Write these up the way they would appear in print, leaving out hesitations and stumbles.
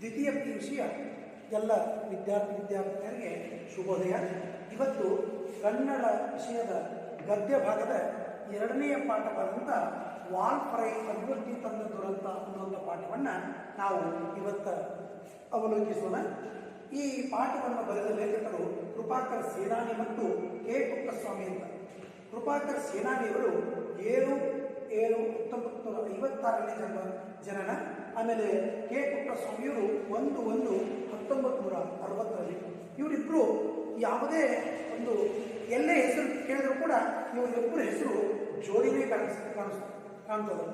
ದ್ವಿತೀಯ PUCಯ ಎಲ್ಲ ವಿದ್ಯಾರ್ಥಿನಿಯರಿಗೆ ಶುಭೋದಯ. ಇವತ್ತು ಕನ್ನಡ ವಿಷಯದ ಗದ್ಯ ಭಾಗದ ಎರಡನೆಯ ಪಾಠವಾದಂಥ ವಾಲ್ಪರೈ ಅಭಿವೃದ್ಧಿ ತಂದ ದುರಂತ ಅನ್ನುವಂಥ ಪಾಠವನ್ನು ನಾವು ಇವತ್ತು ಅವಲೋಕಿಸೋಣ. ಈ ಪಾಠವನ್ನು ಬರೆದ ಲೇಖಕರು ಕೃಪಾಕರ್ ಸೇನಾನಿ ಮತ್ತು ಕೆ ಪುಟ್ಟಸ್ವಾಮಿ ಅಂತ. ಕೃಪಾಕರ್ ಸೇನಾನಿಯವರು 7/7/1956ನೇ ಜನನ. ಆಮೇಲೆ ಕೆ ಪುಟ್ಟಸ್ವಾಮಿಯವರು 1/1/1960ರಲ್ಲಿ. ಇವರಿಬ್ಬರು ಯಾವುದೇ ಒಂದು ಎಲ್ಲೇ ಹೆಸರು ಕೇಳಿದ್ರು ಕೂಡ ಇವರಿಬ್ಬರ ಹೆಸರು ಜೋಡಿನೇ ಕಾಣ್ತದೆ.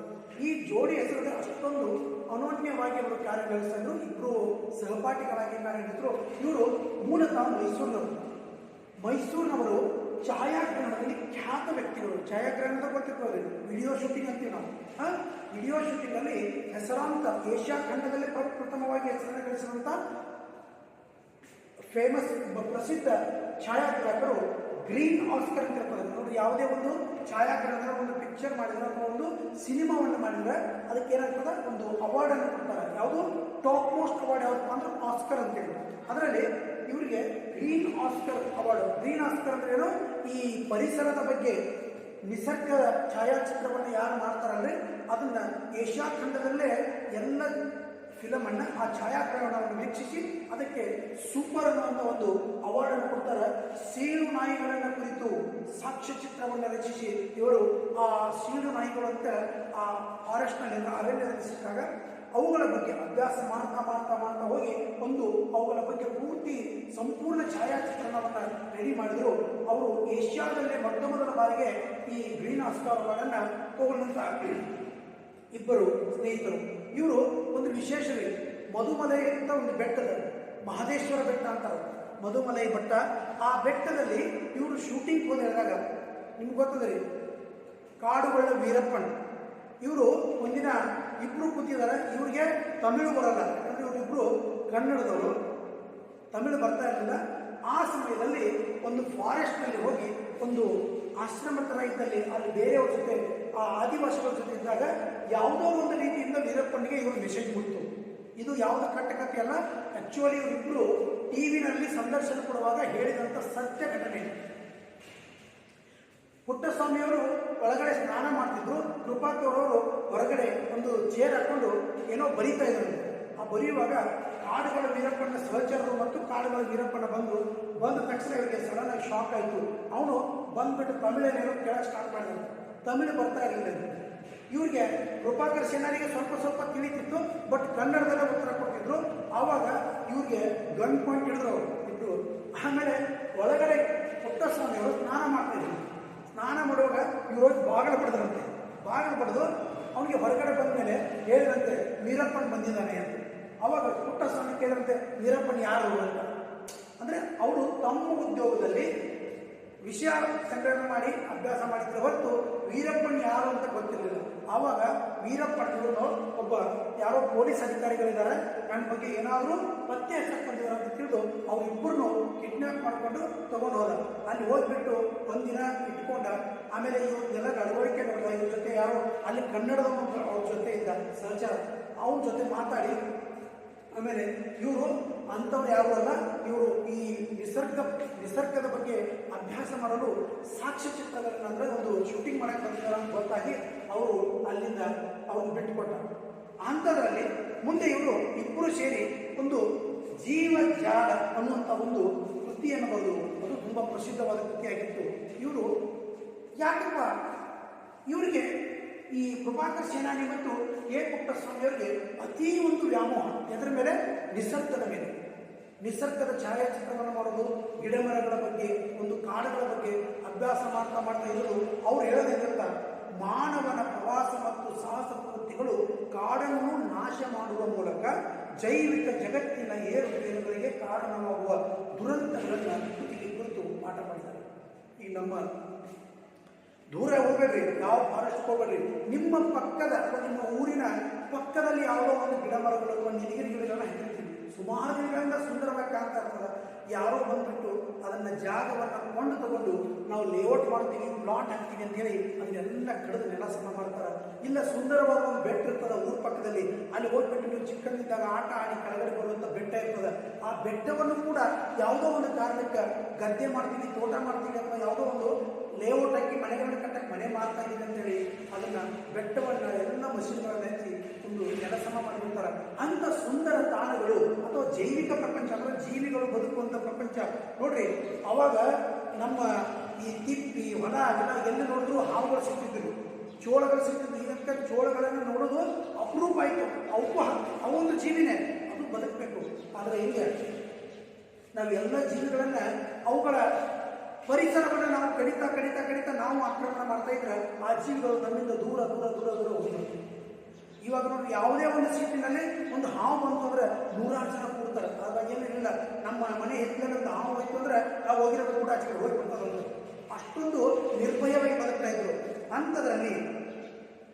ಈ ಜೋಡಿ ಹೆಸರು ಅಷ್ಟೊಂದು ಅನೋನ್ಯವಾಗಿ ಅವರು ಕಾರ್ಯನಿರ್ವಹಿಸ್ತಾ ಇದ್ರು. ಇಬ್ಬರು ಸಹಪಾಠಿಗಳಾಗಿ ಕಾರ್ಯನಿರ್ವಹಿಸಿದ್ರು. ಇವರು ಮೂಲತಃ ಮೈಸೂರಿನವರು ಛಾಯಾಗ್ರಹಣದಲ್ಲಿ ಖ್ಯಾತ ವ್ಯಕ್ತಿಗಳು. ಛಾಯಾಗ್ರಹಣದ ಗೊತ್ತಿರ್ತದೆ, ವಿಡಿಯೋ ಶೂಟಿಂಗ್ ಅಂತೀವಿ ನಾವು. ವಿಡಿಯೋ ಶೂಟಿಂಗಲ್ಲಿ ಹೆಸರಾಂತ ಏಷ್ಯಾ ಖಂಡದಲ್ಲಿ ಪ್ರಥಮವಾಗಿ ಹೆಸರನ್ನು ಗಳಿಸಿರುವಂಥ ಫೇಮಸ್ ಪ್ರಸಿದ್ಧ ಛಾಯಾಗ್ರಾಹಕರು ಗ್ರೀನ್ ಆಸ್ಕರ್ ಅಂತ ಇರ್ತಾರೆ ನೋಡಿ. ಯಾವುದೇ ಒಂದು ಛಾಯಾಗ್ರಹಣದ ಒಂದು ಪಿಕ್ಚರ್ ಮಾಡಿದ್ರೆ ಅಥವಾ ಒಂದು ಸಿನಿಮಾವನ್ನು ಮಾಡಿದ್ರೆ ಅದಕ್ಕೆ ಏನಾಗ್ತದೆ, ಒಂದು ಅವಾರ್ಡನ್ನು ಕೊಡ್ತಾರೆ. ಯಾವುದು ಟಾಪ್ ಮೋಸ್ಟ್ ಅವಾರ್ಡ್ ಯಾವುದಪ್ಪ ಅಂದ್ರೆ ಆಸ್ಕರ್ ಅಂತೇಳಿ. ಅದರಲ್ಲಿ ಇವರಿಗೆ green Oscar award. Green Oscar ಅಂದ್ರೆ ಏನು, ಈ ಪರಿಸರದ ಬಗ್ಗೆ ನಿಸರ್ಗದ ಛಾಯಾಚಿತ್ರವನ್ನು ಯಾರು ಮಾಡ್ತಾರಲ್ರಿ ಅದನ್ನ ಏಷ್ಯಾ ಖಂಡದಲ್ಲೇ ಎಲ್ಲ ಫಿಲಮನ್ನು ಆ ಛಾಯಾಗ್ರಹಣವನ್ನು ವೀಕ್ಷಿಸಿ ಅದಕ್ಕೆ ಸೂಪರ್ ಅನ್ನುವಂಥ ಒಂದು ಅವಾರ್ಡನ್ನು ಕೊಡ್ತಾರೆ. ಸೀಳು ನಾಯಿಗಳನ್ನು ಕುರಿತು ಸಾಕ್ಷ್ಯಚಿತ್ರವನ್ನು ರಚಿಸಿ ಇವರು ಆ ಸೀಳು ನಾಯಿಗಳು ಅಂತ ಆ ಫಾರೆಸ್ಟ್ನಲ್ಲಿ ಅರಣ್ಯದಲ್ಲಿ ಸಿಕ್ಕಾಗ ಅವುಗಳ ಬಗ್ಗೆ ಅಭ್ಯಾಸ ಮಾಡ್ತಾ ಹೋಗಿ ಒಂದು ಅವುಗಳ ಬಗ್ಗೆ ಸಂಪೂರ್ಣ ಛಾಯಾಚಿತ್ರಣವನ್ನು ರೆಡಿ ಮಾಡಿದರು. ಅವರು ಏಷ್ಯಾದಲ್ಲೇ ಮೊದಲ ಬಾರಿಗೆ ಈ ಗ್ರೀನ್ ಆಸ್ಕರ್ ಅವಾರ್ಡನ್ನು ತಗೊಂಡಂತ ಇಬ್ಬರು ಸ್ನೇಹಿತರು. ಇವರು ಒಂದು ವಿಶೇಷವೇ, ಮಧುಮಲೈ ಅಂತ ಒಂದು ಬೆಟ್ಟದ, ಮಹದೇಶ್ವರ ಬೆಟ್ಟ ಅಂತಾರೆ, ಮಧುಮಲೈ ಬೆಟ್ಟ. ಆ ಬೆಟ್ಟದಲ್ಲಿ ಇವರು ಶೂಟಿಂಗ್ ಹೋದಾಗ ನಿಮ್ಗೆ ಗೊತ್ತದ್ರಿ, ಕಾಡುಗೊಳ್ಳ ವೀರಪ್ಪನ್ ಇವರು ಒಂದಿನ ಇಬ್ಬರು ಕೂತಿದ್ದಾರೆ. ಇವ್ರಿಗೆ ತಮಿಳು ಬರಲ್ಲ, ಯಾಕಂದ್ರೆ ಇವರಿಬ್ಬರು ಕನ್ನಡದವರು, ತಮಿಳು ಬರ್ತಾ ಇರಲಿಲ್ಲ. ಆ ಸಮಯದಲ್ಲಿ ಒಂದು ಫಾರೆಸ್ಟ್ನಲ್ಲಿ ಹೋಗಿ ಒಂದು ಆಶ್ರಮ ಥರ ಇದ್ದಲ್ಲಿ ಅಲ್ಲಿ ಬೇರೆಯವ್ರ ಜೊತೆ ಆ ಆದಿವಾಸಿಗಳ ಜೊತೆ ಇದ್ದಾಗ ಯಾವುದೋ ಒಂದು ರೀತಿಯಿಂದ ವೀರಪ್ಪನಿಗೆ ಇವರು ಮೆಸೇಜ್ ಮುಟ್ಟಿತು. ಇದು ಯಾವುದೋ ಕಟ್ಟಕತೆ ಅಲ್ಲ, ಆಕ್ಚುಲಿ ಇವರಿಬ್ಬರು ಟಿವಿನಲ್ಲಿ ಸಂದರ್ಶನ ಕೊಡುವಾಗ ಹೇಳಿದಂಥ ಸತ್ಯ ಘಟನೆ. ಪುಟ್ಟಸ್ವಾಮಿಯವರು ಒಳಗಡೆ ಸ್ನಾನ ಮಾಡ್ತಿದ್ರು, ಕೃಪಾಕರವರು ಹೊರಗಡೆ ಒಂದು ಚೇರ್ ಹಾಕೊಂಡು ಏನೋ ಬರೀತಾ ಇದ್ರು. ಆ ಬರೆಯುವಾಗ ಕಾಡುಗಳ ವೀರಪ್ಪನ ಸಹಚರರು ಮತ್ತು ಕಾಡುಗಳ ವೀರಪ್ಪನ ಬಂದ ತಕ್ಷಣ ಇವರಿಗೆ ಸಡನ್ ಆಗಿ ಶಾಕ್ ಆಯಿತು. ಅವನು ಬಂದ್ಬಿಟ್ಟು ತಮಿಳೇನೇನೋ ಕೇಳಕ್ಕೆ ಸ್ಟಾರ್ಟ್ ಮಾಡಿದ್ರು. ತಮಿಳು ಬರ್ತಾ ಇರಲಿಲ್ಲ ಇವ್ರಿಗೆ. ಕೃಪಾಕರ್ ಸೇನಾನಿಗೆ ಸ್ವಲ್ಪ ತಿಳಿತಿತ್ತು, ಬಟ್ ಕನ್ನಡದಲ್ಲೇ ಉತ್ತರ ಕೊಡ್ತಿದ್ರು. ಆವಾಗ ಇವ್ರಿಗೆ ಗನ್ ಪಾಯಿಂಟ್ ಹಿಡಿದ್ರು ಇದ್ರು. ಆಮೇಲೆ ಒಳಗಡೆ ಪುಟ್ಟಸ್ವಾಮಿಯವರು ಸ್ನಾನ ಮಾಡ್ತಿದ್ರು. ಸ್ನಾನ ಮಾಡುವಾಗ ಇವರು ಬಾಗಿಲು ಬಡಿದ್ರಂತೆ. ಬಾಗಿಲು ಬಡಿದು ಅವನಿಗೆ ಹೊರಗಡೆ ಬಂದ ಮೇಲೆ ಹೇಳಿದಂತೆ ವೀರಪ್ಪನ್ ಬಂದಿದ್ದಾನೆ ಅಂತ. ಅವಾಗ ಪುಟ್ಟಸ್ವಾಮಿ ಕೇಳಿದಂತೆ ವೀರಪ್ಪನ್ ಯಾರು ಅಂತ. ಅಂದರೆ ಅವರು ತಮ್ಮ ಉದ್ಯೋಗದಲ್ಲಿ ವಿಷಯ ಸಂಗ್ರಹಣೆ ಮಾಡಿ ಅಭ್ಯಾಸ ಮಾಡಿದ್ರೆ ಹೊರತು ವೀರಪ್ಪನ್ ಯಾರು ಅಂತ ಗೊತ್ತಿರಲಿಲ್ಲ. ಆವಾಗ ವೀರಪ್ಪನ್ ಇವರು ಒಬ್ಬ ಯಾರೋ ಪೊಲೀಸ್ ಅಧಿಕಾರಿಗಳಿದ್ದಾರೆ, ನನ್ನ ಬಗ್ಗೆ ಏನಾದರೂ ಪತ್ತೆ ಹಚ್ಚಕ್ಕೆ ಬಂದಿದ್ದಾರೆ ಅಂತ ತಿಳಿದು ಅವರಿಬ್ಬರನ್ನು ಕಿಡ್ನಾಪ್ ಮಾಡಿಕೊಂಡು ತಗೊಂಡು ಹೋದ. ಅಲ್ಲಿ ಹೋಗ್ಬಿಟ್ಟು ಒಂದಿನ ಇಟ್ಕೊಂಡ. ಆಮೇಲೆ ಇವ್ರನ್ನೆಲ್ಲ ನಡವಳಿಕೆ ನೋಡಿದ. ಇವ್ರ ಜೊತೆ ಯಾರೋ ಅಲ್ಲಿ ಕನ್ನಡದವನು ಅವ್ರ ಜೊತೆ ಇದ್ದ ಸಹಚರ, ಅವನ ಜೊತೆ ಮಾತಾಡಿ ಆಮೇಲೆ ಇವರು ಅಂಥವ್ರು ಯಾರು ಅಲ್ಲ, ಇವರು ಈ ನಿಸರ್ಗದ ಬಗ್ಗೆ ಅಭ್ಯಾಸ ಮಾಡಲು ಸಾಕ್ಷ್ಯಚಿತ್ರಗಳನ್ನು ಅಂದರೆ ಒಂದು ಶೂಟಿಂಗ್ ಮಾಡಕ್ಕೆ ಬಂದಿದ್ದಾರೆ ಅಂತ ಗೊತ್ತಾಗಿ ಅವರು ಅಲ್ಲಿಂದ ಅವ್ರನ್ನ ಬಿಟ್ಟುಕೊಟ್ಟ. ಅಂಥದ್ರಲ್ಲಿ ಮುಂದೆ ಇವರು ಇಬ್ಬರು ಸೇರಿ ಒಂದು ಜೀವಜಾಲ ಅನ್ನುವಂಥ ಒಂದು ಕೃತಿಯನ್ನು ಬರೆದು, ಅದು ತುಂಬ ಪ್ರಸಿದ್ಧವಾದ ಕೃತಿಯಾಗಿತ್ತು. ಇವರು ಯಾಕಪ್ಪ ಇವರಿಗೆ ಈ ಕೃಪಾಕರ್ ಸೇನಾನಿ ಮತ್ತು ಕೆ ಪುಟ್ಟಸ್ವಾಮಿಯವರಿಗೆ ಅತೀ ಒಂದು ವ್ಯಾಮೋಹ ಎದರ ಮೇಲೆ, ನಿಸರ್ಗದ ಮೇಲೆ. ನಿಸರ್ಗದ ಛಾಯಾಚಿತ್ರವನ್ನು ಮಾಡೋದು, ಗಿಡ ಮರಗಳ ಬಗ್ಗೆ, ಒಂದು ಕಾಡುಗಳ ಬಗ್ಗೆ ಅಭ್ಯಾಸ ಮಾಡ್ತಾ ಇರೋದು. ಅವ್ರು ಹೇಳೋದೇನಂತ, ಮಾನವನ ಪ್ರವಾಸ ಮತ್ತು ಸಾಹಸ ಪ್ರವೃತ್ತಿಗಳು ಕಾಡನ್ನು ನಾಶ ಮಾಡುವ ಮೂಲಕ ಜೈವಿಕ ಜಗತ್ತಿನ ಏರುಪೇರುಗಳಿಗೆ ಕಾರಣವಾಗುವ ದುರಂತಗಳನ್ನು ಕುರಿತು ಪಾಠ ಮಾಡಿದ್ದಾರೆ. ಈ ನಮ್ಮ ದೂರ ಹೋಗ್ಬೇಡ್ರಿ, ಯಾವ ಫಾರೆಸ್ಟ್ ಹೋಗ್ಬೇಡ್ರಿ, ನಿಮ್ಮ ಪಕ್ಕದ ಅಥವಾ ನಿಮ್ಮ ಊರಿನ ಪಕ್ಕದಲ್ಲಿ ಯಾವುದೋ ಒಂದು ಗಿಡ ಮರಗಳು ಅಥವಾ ನೀಲಗಿರಿಗಳನ್ನ ಹೇಳ್ತೀವಿ. ಸುಮಾರು ದಿನಗಳಿಂದ ಸುಂದರವಾಗಿ ಕಾಣ್ತಾ ಇರ್ತದೆ. ಯಾರೋ ಬಂದ್ಬಿಟ್ಟು ಅದನ್ನು ಜಾಗವನ್ನು ತಗೊಂಡು ನಾವು ಲೇಔಟ್ ಮಾಡ್ತೀವಿ, ಪ್ಲಾಟ್ ಹಾಕ್ತೀವಿ ಅಂತ ಹೇಳಿ ಅದನ್ನೆಲ್ಲ ಕಡಿದು ನೆಲ ಸಮ ಮಾಡ್ತಾರೆ. ಇಲ್ಲ ಸುಂದರವಾದ ಒಂದು ಬೆಟ್ಟ ಇರ್ತದೆ ಊರ ಪಕ್ಕದಲ್ಲಿ, ಅಲ್ಲಿ ಹೋಗ್ಬಿಟ್ಟು ನೀವು ಚಿಕ್ಕಂದಿದ್ದಾಗ ಆಟ ಆಡಿ ಕೆಳಗಡೆ ಬರುವಂಥ ಬೆಟ್ಟ ಇರ್ತದೆ. ಆ ಬೆಟ್ಟವನ್ನು ಕೂಡ ಯಾವುದೋ ಒಂದು ಕಾರಣಕ್ಕೆ ಗದ್ದೆ ಮಾಡ್ತೀವಿ, ತೋಟ ಮಾಡ್ತೀವಿ, ಅಥವಾ ಯಾವುದೋ ಒಂದು ಲೇಔಟ್ ಹಾಕಿ ಮನೆಗಳನ್ನ ಕಟ್ಟಕ್ಕೆ ಮನೆ ಮಾಡ್ತಾ ಇದ್ದೀವಿ ಅಂತೇಳಿ ಅದನ್ನ ಬೆಟ್ಟವನ್ನು ಎಲ್ಲ ಮಷೀನ್ಗಳನ್ನ ಹಚ್ಚಿ ಒಂದು ಕೆಲಸಮ ಮಾಡಿರ್ತಾರೆ. ಅಂತ ಸುಂದರ ತಾಣಗಳು ಅಥವಾ ಜೈವಿಕ ಪ್ರಪಂಚ ಅಂದರೆ ಜೀವಿಗಳು ಬದುಕುವಂಥ ಪ್ರಪಂಚ ನೋಡ್ರಿ. ಅವಾಗ ನಮ್ಮ ಈ ತಿಪ್ಪಿ ಹೊಲ ಎಲ್ಲ ಎಲ್ಲಿ ನೋಡಿದ್ರು ಹಾವುಗಳು ಸಿಗ್ತಿದ್ರು, ಚೋಳಗಳು ಸಿಗ್ತಿದ್ರು. ಇದಕ್ಕೆ ಚೋಳಗಳನ್ನು ನೋಡೋದು ಅಪರೂಪ ಆಯಿತು. ಅವೊಂದು ಜೀವಿನೇ, ಅದು ಬದುಕಬೇಕು. ಆದರೆ ಈಗ ನಾವು ಎಲ್ಲ ಜೀವಿಗಳನ್ನ ಅವುಗಳ ಪರಿಸರವನ್ನು ನಾವು ಕಡಿತಾ ಕಡಿತಾ ಕಡಿತಾ ನಾವು ಆಕ್ರಮಣ ಮಾಡ್ತಾ ಇದ್ರೆ ಆ ಜೀವಿಗಳು ನಮ್ಮಿಂದ ದೂರ ದೂರ ದೂರ ದೂರ ಹೋಗ್ಬೇಕು. ಇವಾಗ ನೋಡಿ, ಯಾವುದೇ ಒಂದು ಸೀಟಿನಲ್ಲಿ ಒಂದು ಹಾವು ಬಂತು ಅಂದ್ರೆ 100 ಜನ ಕೂಡ್ತಾರೆ. ಅದಾಗ ಏನಿಲ್ಲ, ನಮ್ಮ ಮನೆ ಎತ್ತಲಂತ ಹಾವು ಹೋಯ್ತು ಅಂದ್ರೆ ನಾವು ಹೋಗಿರೋದು ಕೂಡ ಆಚೆ ಹೋಗಿ ಬಿಡ್ತಾರೆ. ಅಷ್ಟೊಂದು ನಿರ್ಭಯವಾಗಿ ಬದುಕ್ತಾ ಇದ್ರು. ಅಂಥದ್ರಲ್ಲಿ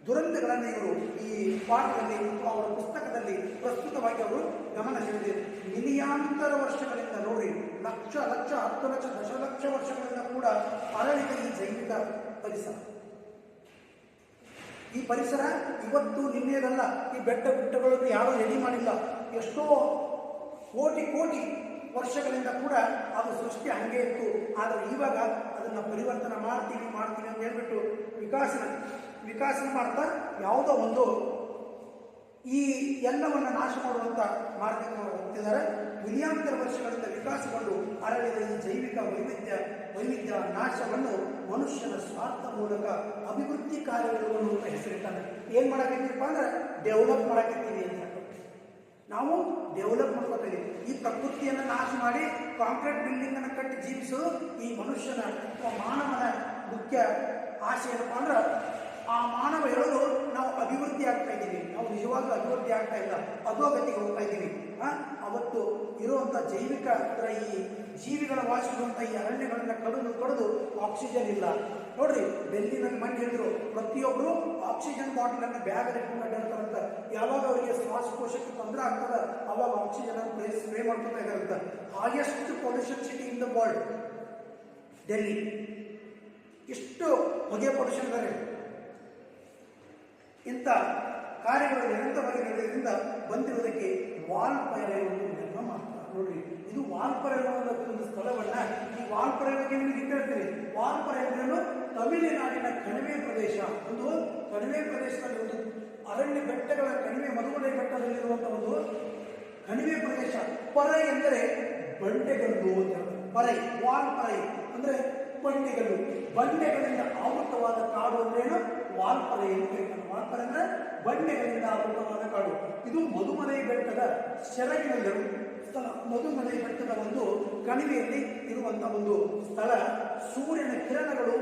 ದುರಂತಗಳನ್ನು ಇವರು ಈ ಪಾಠದಲ್ಲಿ ಅವರ ಪುಸ್ತಕದಲ್ಲಿ ಪ್ರಸ್ತುತವಾಗಿ ಅವರು ಗಮನ ಸೆಳೆದಿದ್ದಾರೆ. ಮಿಲಿಯಾಂತರ ವರ್ಷಗಳಿಂದ ನೋಡಿ, ಲಕ್ಷ ಲಕ್ಷ 10 ಲಕ್ಷ ದಶಲಕ್ಷ ವರ್ಷಗಳಿಂದ ಕೂಡ ಅರಳಿದ ಈ ಜೈವಿಕ ಪರಿಸರ, ಈ ಪರಿಸರ ಇವತ್ತು ನಿನ್ನೆದಲ್ಲ. ಈ ಬೆಟ್ಟ ಗುಡ್ಡಗಳನ್ನು ಯಾರೂ ರೆಡಿ ಮಾಡಿಲ್ಲ. ಎಷ್ಟೋ ಕೋಟಿ ಕೋಟಿ ವರ್ಷಗಳಿಂದ ಕೂಡ ಅದು ಸೃಷ್ಟಿ ಹಂಗೆ ಇತ್ತು. ಆದರೆ ಇವಾಗ ಅದನ್ನು ಪರಿವರ್ತನೆ ಮಾಡ್ತೀವಿ ಅಂತ ಹೇಳ್ಬಿಟ್ಟು ವಿಕಾಸನ ಮಾಡ್ತಾ ಯಾವುದೋ ಒಂದು ಈ ಎಲ್ಲವನ್ನು ನಾಶ ಮಾಡುವಂಥ ಮಾರ್ಗಕ್ಕೆ ಹೋಗ್ತಿದ್ದಾರೆ. ಮಿಲಿಯಾಂತರ ವರ್ಷಗಳಿಂದ ವಿಕಾಸಗೊಂಡು ಅರಳಿದ ಈ ಜೈವಿಕ ವೈವಿಧ್ಯ ನಾಶವನ್ನು ಮನುಷ್ಯನ ಸ್ವಾರ್ಥ ಮೂಲಕ ಅಭಿವೃದ್ಧಿ ಕಾರ್ಯಗಳನ್ನು ಅಂತ ಹೆಸರಿಟ್ಟಾನೆ. ಏನು ಮಾಡಕತ್ತೀವಪ್ಪ ಅಂದ್ರೆ ಡೆವಲಪ್ ಮಾಡಕತ್ತೀವಿ ಅಂತ. ನಾವು ಡೆವಲಪ್ ಮಾಡ್ಕೋತೀವಿ. ಈ ಪ್ರಕೃತಿಯನ್ನು ನಾಶ ಮಾಡಿ ಕಾಂಕ್ರೀಟ್ ಬಿಲ್ಡಿಂಗ್ ಅನ್ನು ಕಟ್ಟಿ ಜೀವಿಸೋದು ಈ ಮನುಷ್ಯನ ಮಾನವನ ಮುಖ್ಯ ಆಸೆ. ಏನಪ್ಪ ಅಂದ್ರೆ ಆ ಮಾನವ ಹೇಳೋದು ನಾವು ಅಭಿವೃದ್ಧಿ ಆಗ್ತಾ ಇದ್ದೀವಿ. ನಾವು ನಿಜವಾಗ್ಲೂ ಅಭಿವೃದ್ಧಿ ಆಗ್ತಾ ಇಲ್ಲ, ಅಧೋಗತಿಗೆ ಹೋಗ್ತಾ ಇದ್ದೀವಿ. ಅವತ್ತು ಇರುವಂಥ ಜೈವಿಕ ಅಂದರೆ ಈ ಜೀವಿಗಳ ವಾಸಿಸುವಂಥ ಈ ಅರಣ್ಯಗಳನ್ನ ಕಡಿದು ಆಕ್ಸಿಜನ್ ಇಲ್ಲ. ನೋಡ್ರಿ, ಡೆಲ್ಲಿನಲ್ಲಿ ಮಣ್ಣು ಹೇಳಿದ್ರು, ಪ್ರತಿಯೊಬ್ಬರು ಆಕ್ಸಿಜನ್ ಬಾಟಲನ್ನು ಬ್ಯಾಗ್ ಇಟ್ಕೊಂಡು ಅಡ್ಡಾಡ್ತಾರಂತ. ಯಾವಾಗ ಅವರಿಗೆ ಶ್ವಾಸಕೋಶಕ್ಕೆ ತೊಂದರೆ ಆಗ್ತದೆ ಅವಾಗ ಆಕ್ಸಿಜನ್ ಅನ್ನು ಸ್ಪ್ರೇ ಮಾಡ್ಕೊತಾ ಇದ್ದಾರಂತ. Highest pollution city in the world Delhi. ಎಷ್ಟು ಹೊಗೆ ಪೊಲ್ಯೂಷನ್ ಇದ್ದಾರೆ. ಇಂಥ ಕಾರ್ಯಗಳು ನಿರಂತರವಾಗಿ ನಡೆಯೋದ್ರಿಂದ ಬಂದಿರುವುದಕ್ಕೆ ವಾಲ್ಪಾರೈವನ್ನು ನಿರ್ಮಾಣ ಮಾಡ್ತಾರೆ. ನೋಡ್ರಿ, ಇದು ವಾಲ್ಪಾರೈ ಒಂದು ಸ್ಥಳವನ್ನ, ಈ ವಾಲ್ಪಾರೈ ಬಗ್ಗೆ ನಿಮಗೆ ಹೇಳ್ತೀನಿ. ವಾಲ್ಪಾರೈ ಅಂದ್ರೆ ತಮಿಳುನಾಡಿನ ಕಣಿವೆ ಪ್ರದೇಶ. ಒಂದು ಕಣಿವೆ ಪ್ರದೇಶದಲ್ಲಿ ಒಂದು ಅರಣ್ಯ ಬೆಟ್ಟಗಳ ಕಣಿವೆ, ಮಧುಮಲೈ ಬೆಟ್ಟದಲ್ಲಿರುವಂತಹ ಒಂದು ಕಣಿವೆ ಪ್ರದೇಶ. ಪರೈ ಅಂದರೆ ಬಂಡೆಗಲ್ಲು ಅಂತ. ಪರೈ, ವಾಲ್ಪಾರೈ ಅಂದ್ರೆ ಬಂಡೆಗಲ್ಲು. ಬಂಡೆಗಳಿಂದ ಆವೃತವಾದ ಕಾಡು ಅಂದ್ರೇನು? ವಾಲ್ಪಾರೈ ಅಂತ ಹೇಳ್ತಾರೆ. ವಾಲ್ಪಾರೈ ಅಂದ್ರೆ ಬಂಡೆಗಳಿಂದ ಆವೃತವಾದ ಕಾಡು. ಇದು ಮಧುಮಲೈ ಬೆಟ್ಟದ ಸೆರಗಿನಲ್ಲಿರುವ ಸ್ಥಳ. ಮಧುಮಲೈ ಬೆಟ್ಟದ ಒಂದು ಕಣಿವೆಯಲ್ಲಿ ಇರುವಂತಹ ಒಂದು ಸ್ಥಳ. ಸೂರ್ಯನ ಕಿರಣಗಳು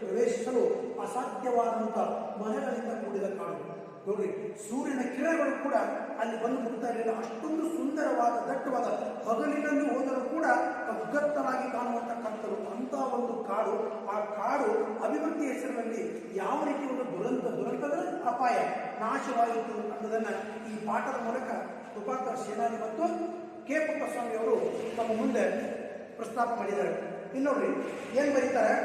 ಪ್ರವೇಶಿಸಲು ಅಸಾಧ್ಯವಾದಂಥ ಮರಗಳಿಂದ ಕೂಡಿದ ಕಾಡು. ನೋಡ್ರಿ, ಸೂರ್ಯನ ಕಿರಣಗಳು ಕೂಡ ಅಲ್ಲಿ ಬಂದು ಮುಟ್ತಾ ಇರಲಿಲ್ಲ. ಅಷ್ಟೊಂದು ಸುಂದರವಾದ ದಟ್ಟವಾದ, ಹಗಲಿನಲ್ಲಿ ಹೋದರೂ ಕೂಡ ಕಗ್ಗತ್ತಲಾಗಿ ಕಾಣುವಂಥ ಕತ್ತಲು ಅಂತ ಒಂದು ಕಾಡು. ಆ ಕಾಡು ಅಭಿವೃದ್ಧಿ ಹೆಸರಿನಲ್ಲಿ ಯಾವ ರೀತಿ ಒಂದು ದುರಂತದ ಅಪಾಯ ನಾಶವಾಯಿತು ಅನ್ನೋದನ್ನು ಈ ಪಾಠದ ಮೂಲಕ ಕೃಪಾಕರ್ ಸೇನಾನಿ ಮತ್ತು ಕೆ ಪುಟ್ಟಸ್ವಾಮಿ ಅವರು ತಮ್ಮ ಮುಂದೆ ಪ್ರಸ್ತಾಪ ಮಾಡಿದ್ದಾರೆ. ಇನ್ನೊಬ್ರಿ ಏನ್ ಬರೀತಾರೆ?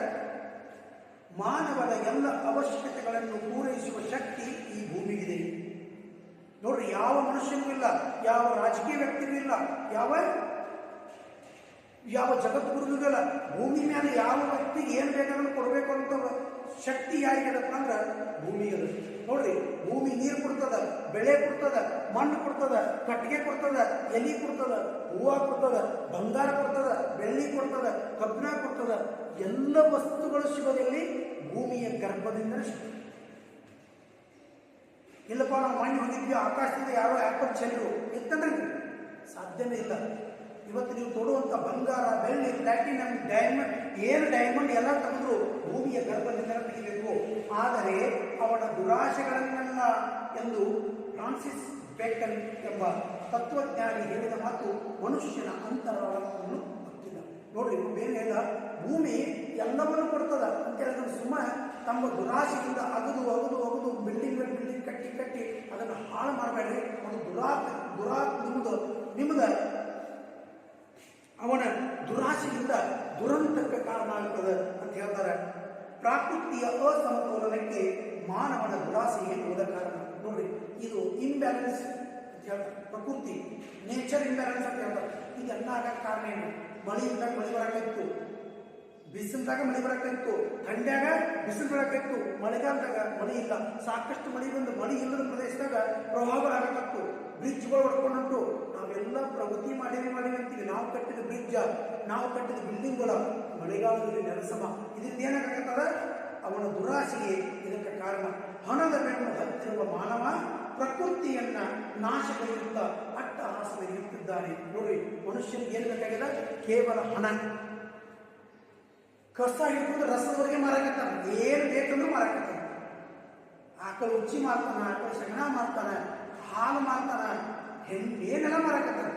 ಮಾನವನ ಎಲ್ಲ ಅವಶ್ಯಕತೆಗಳನ್ನು ಪೂರೈಸುವ ಶಕ್ತಿ ಈ ಭೂಮಿಗಿದೆ. ನೋಡ್ರಿ, ಯಾವ ಮನುಷ್ಯನಿಗೂ ಇಲ್ಲ, ಯಾವ ರಾಜಕೀಯ ವ್ಯಕ್ತಿಗೂ ಇಲ್ಲ, ಯಾವ ಜಗದ್ಗುರುಗೂ ಇಲ್ಲ. ಭೂಮಿ ಮೇಲೆ ಯಾವ ವ್ಯಕ್ತಿಗೆ ಏನು ಬೇಕಾದ್ರೂ ಕೊಡಬೇಕು ಅಂತ ಶಕ್ತಿ ಯಾರಿಗದಪ್ಪ ಅಂದ್ರೆ ಭೂಮಿಗದ. ನೋಡ್ರಿ, ಭೂಮಿ ನೀರು ಕೊಡ್ತದ, ಬೆಳೆ ಕೊಡ್ತದ, ಮಣ್ಣು ಕೊಡ್ತದ, ಕಟ್ಟಿಗೆ ಕೊಡ್ತದ, ಎಲೆ ಕೊಡ್ತದ, ಹೂವು ಕೊಡ್ತದ, ಬಂಗಾರ ಕೊಡ್ತದ, ಬೆಳ್ಳಿ ಕೊಡ್ತದ, ಕಬ್ಬಿಣ ಕೊಡ್ತದ. ಎಲ್ಲ ವಸ್ತುಗಳು ಸಿಗೋದಲ್ಲಿ ಭೂಮಿಯ ಗರ್ಭದಿಂದ ಇಲ್ಲಪ್ಪ. ನಾವು ಮಣ್ಣು ಹೊಂದಿದ್ವಿ, ಆಕಾಶದಿಂದ ಯಾರೋ ಆ್ಯಪಲ್ ಚೆಲ್ಲರು ಎತ್ತಂದ್ರೆ ಸಾಧ್ಯನೇ ಇಲ್ಲ. ಇವತ್ತು ನೀವು ತೊಡುವಂಥ ಬಂಗಾರ, ಬೆಳ್ಳಿ, ಪ್ಲಾಟಿನಂ, ಡೈಮಂಡ್ ಎಲ್ಲ ತೆಗೆದ್ರು ಭೂಮಿಯ ಗರ್ಭದಿಂದ ತೆಗಿಬೇಕು. ಆದರೆ ಅವನ ದುರಾಶೆಗಳನ್ನೆಲ್ಲ ಎಂದು ಫ್ರಾನ್ಸಿಸ್ ಬೇಕನ್ ಎಂಬ ತತ್ವಜ್ಞಾನಿ ಹೇಳಿದ ಮಾತು ಮನುಷ್ಯನ ಅಂತರಾಳವನ್ನು ಗೊತ್ತಿಲ್ಲ. ನೋಡ್ರಿ, ಬೇರೆ ಎಲ್ಲ ಭೂಮಿ ಎಲ್ಲವನ್ನು ಕೊಡ್ತದ ಅಂತ ಹೇಳಿದ್ರೆ ಸುಮ್ಮ ತಮ್ಮ ದುರಾಶೆಯಿಂದ ಅಗದು ಬಿಲ್ಡಿಂಗ್ ಕಟ್ಟಿ ಅದನ್ನು ಹಾಳು ಮಾಡಬೇಡ್ರಿ. ಅದು ನಿಮ್ಮದ ಅವನ ದುರಾಶೆಯಿಂದ ದುರಂತಕ್ಕೆ ಕಾರಣ ಆಗ್ತದೆ ಅಂತ ಹೇಳ್ತಾರೆ. ಪ್ರಕೃತಿಯ ಅಸಮತೋಲನಕ್ಕೆ ಮಾನವನ ದುರಾಸೆ ಮೂಲ ಕಾರಣ. ನೋಡ್ರಿ, ಇದು ಇಂಬ್ಯಾಲೆನ್ಸ್ ಅಂತ ಹೇಳ್ತಾರೆ. ಪ್ರಕೃತಿ ನೇಚರ್ ಇಂಬ್ಯಾಲೆನ್ಸ್ ಅಂತ ಹೇಳ್ತಾರೆ. ಇದೆಲ್ಲ ಆಗಕ್ಕೆ ಕಾರಣ ಏನು? ಮಳೆ ಇದ್ದಾಗ ಮಳೆ ಬರಕ್ಕಾಯ್ತು, ಬಿಸಿಲ್ದಾಗ ಮಳೆ ಬರಕ್ಕಾಯ್ತು, ಥಂಡ್ಯಾಗ ಬಿಸಿಲು ಬರಕ್ಕಾಯ್ತು, ಮಳೆಗಾಲದಾಗ ಮಳೆ ಇಲ್ಲ, ಸಾಕಷ್ಟು ಮಳೆ ಬಂದು ಮಳೆ ಇಲ್ಲದ ಪ್ರದೇಶದಾಗ ಪ್ರವಾಹಗಳಾಗತ್ತು, ಬ್ರಿಡ್ಜ್ಗಳು ಹೊಡ್ಕೊಂಡುಂಟು. ನಾವೆಲ್ಲ ಪ್ರಗತಿ ಮಾಡೀವಿ ಅಂತೀವಿ. ನಾವು ಕಟ್ಟಿದ ಬ್ರಿಡ್ಜ್, ನಾವು ಕಟ್ಟಿದ ಬಿಲ್ಡಿಂಗ್ಗಳ ಮಳೆಗಾಲದಲ್ಲಿ ನೆಲಸಮ. ಇದರಿಂದ ಏನಾಗತ್ತದ? ಅವನ ದುರಾಸೆಯೇ ಇದಕ್ಕೆ ಕಾರಣ. ಹಣದ ಬೆನ್ನು ಹತ್ತಿರುವ ಮಾನವ ಪ್ರಕೃತಿಯನ್ನ ನಾಶಗೊಳಿಸುತ್ತ ಅಟ್ಟಹಾಸವೆನಿಯುತ್ತಿದ್ದಾನೆ. ನೋಡಿ, ಮನುಷ್ಯನಿಗೆ ಏನು ಬೇಕಾಗಿದೆ? ಕೇವಲ ಹಣ. ಕಸ ಹಿಡಿದು ರಸದವರೆಗೆ ಮಾರಾಕತ್ತಾನೆ, ಏನು ಬೇಕಂದ್ರೂ ಮಾರಾಕತ್ತಾನೆ. ಆಕಳು ಉಚ್ಚಿ ಮಾರ್ತಾನ, ಆಕಳು ಸಗಣ ಮಾರ್ತಾನ, ಹಾಲು ಮಾರ್ತಾನ, ಏನೆಲ್ಲ ಮಾರಾಕತ್ತಾನೆ.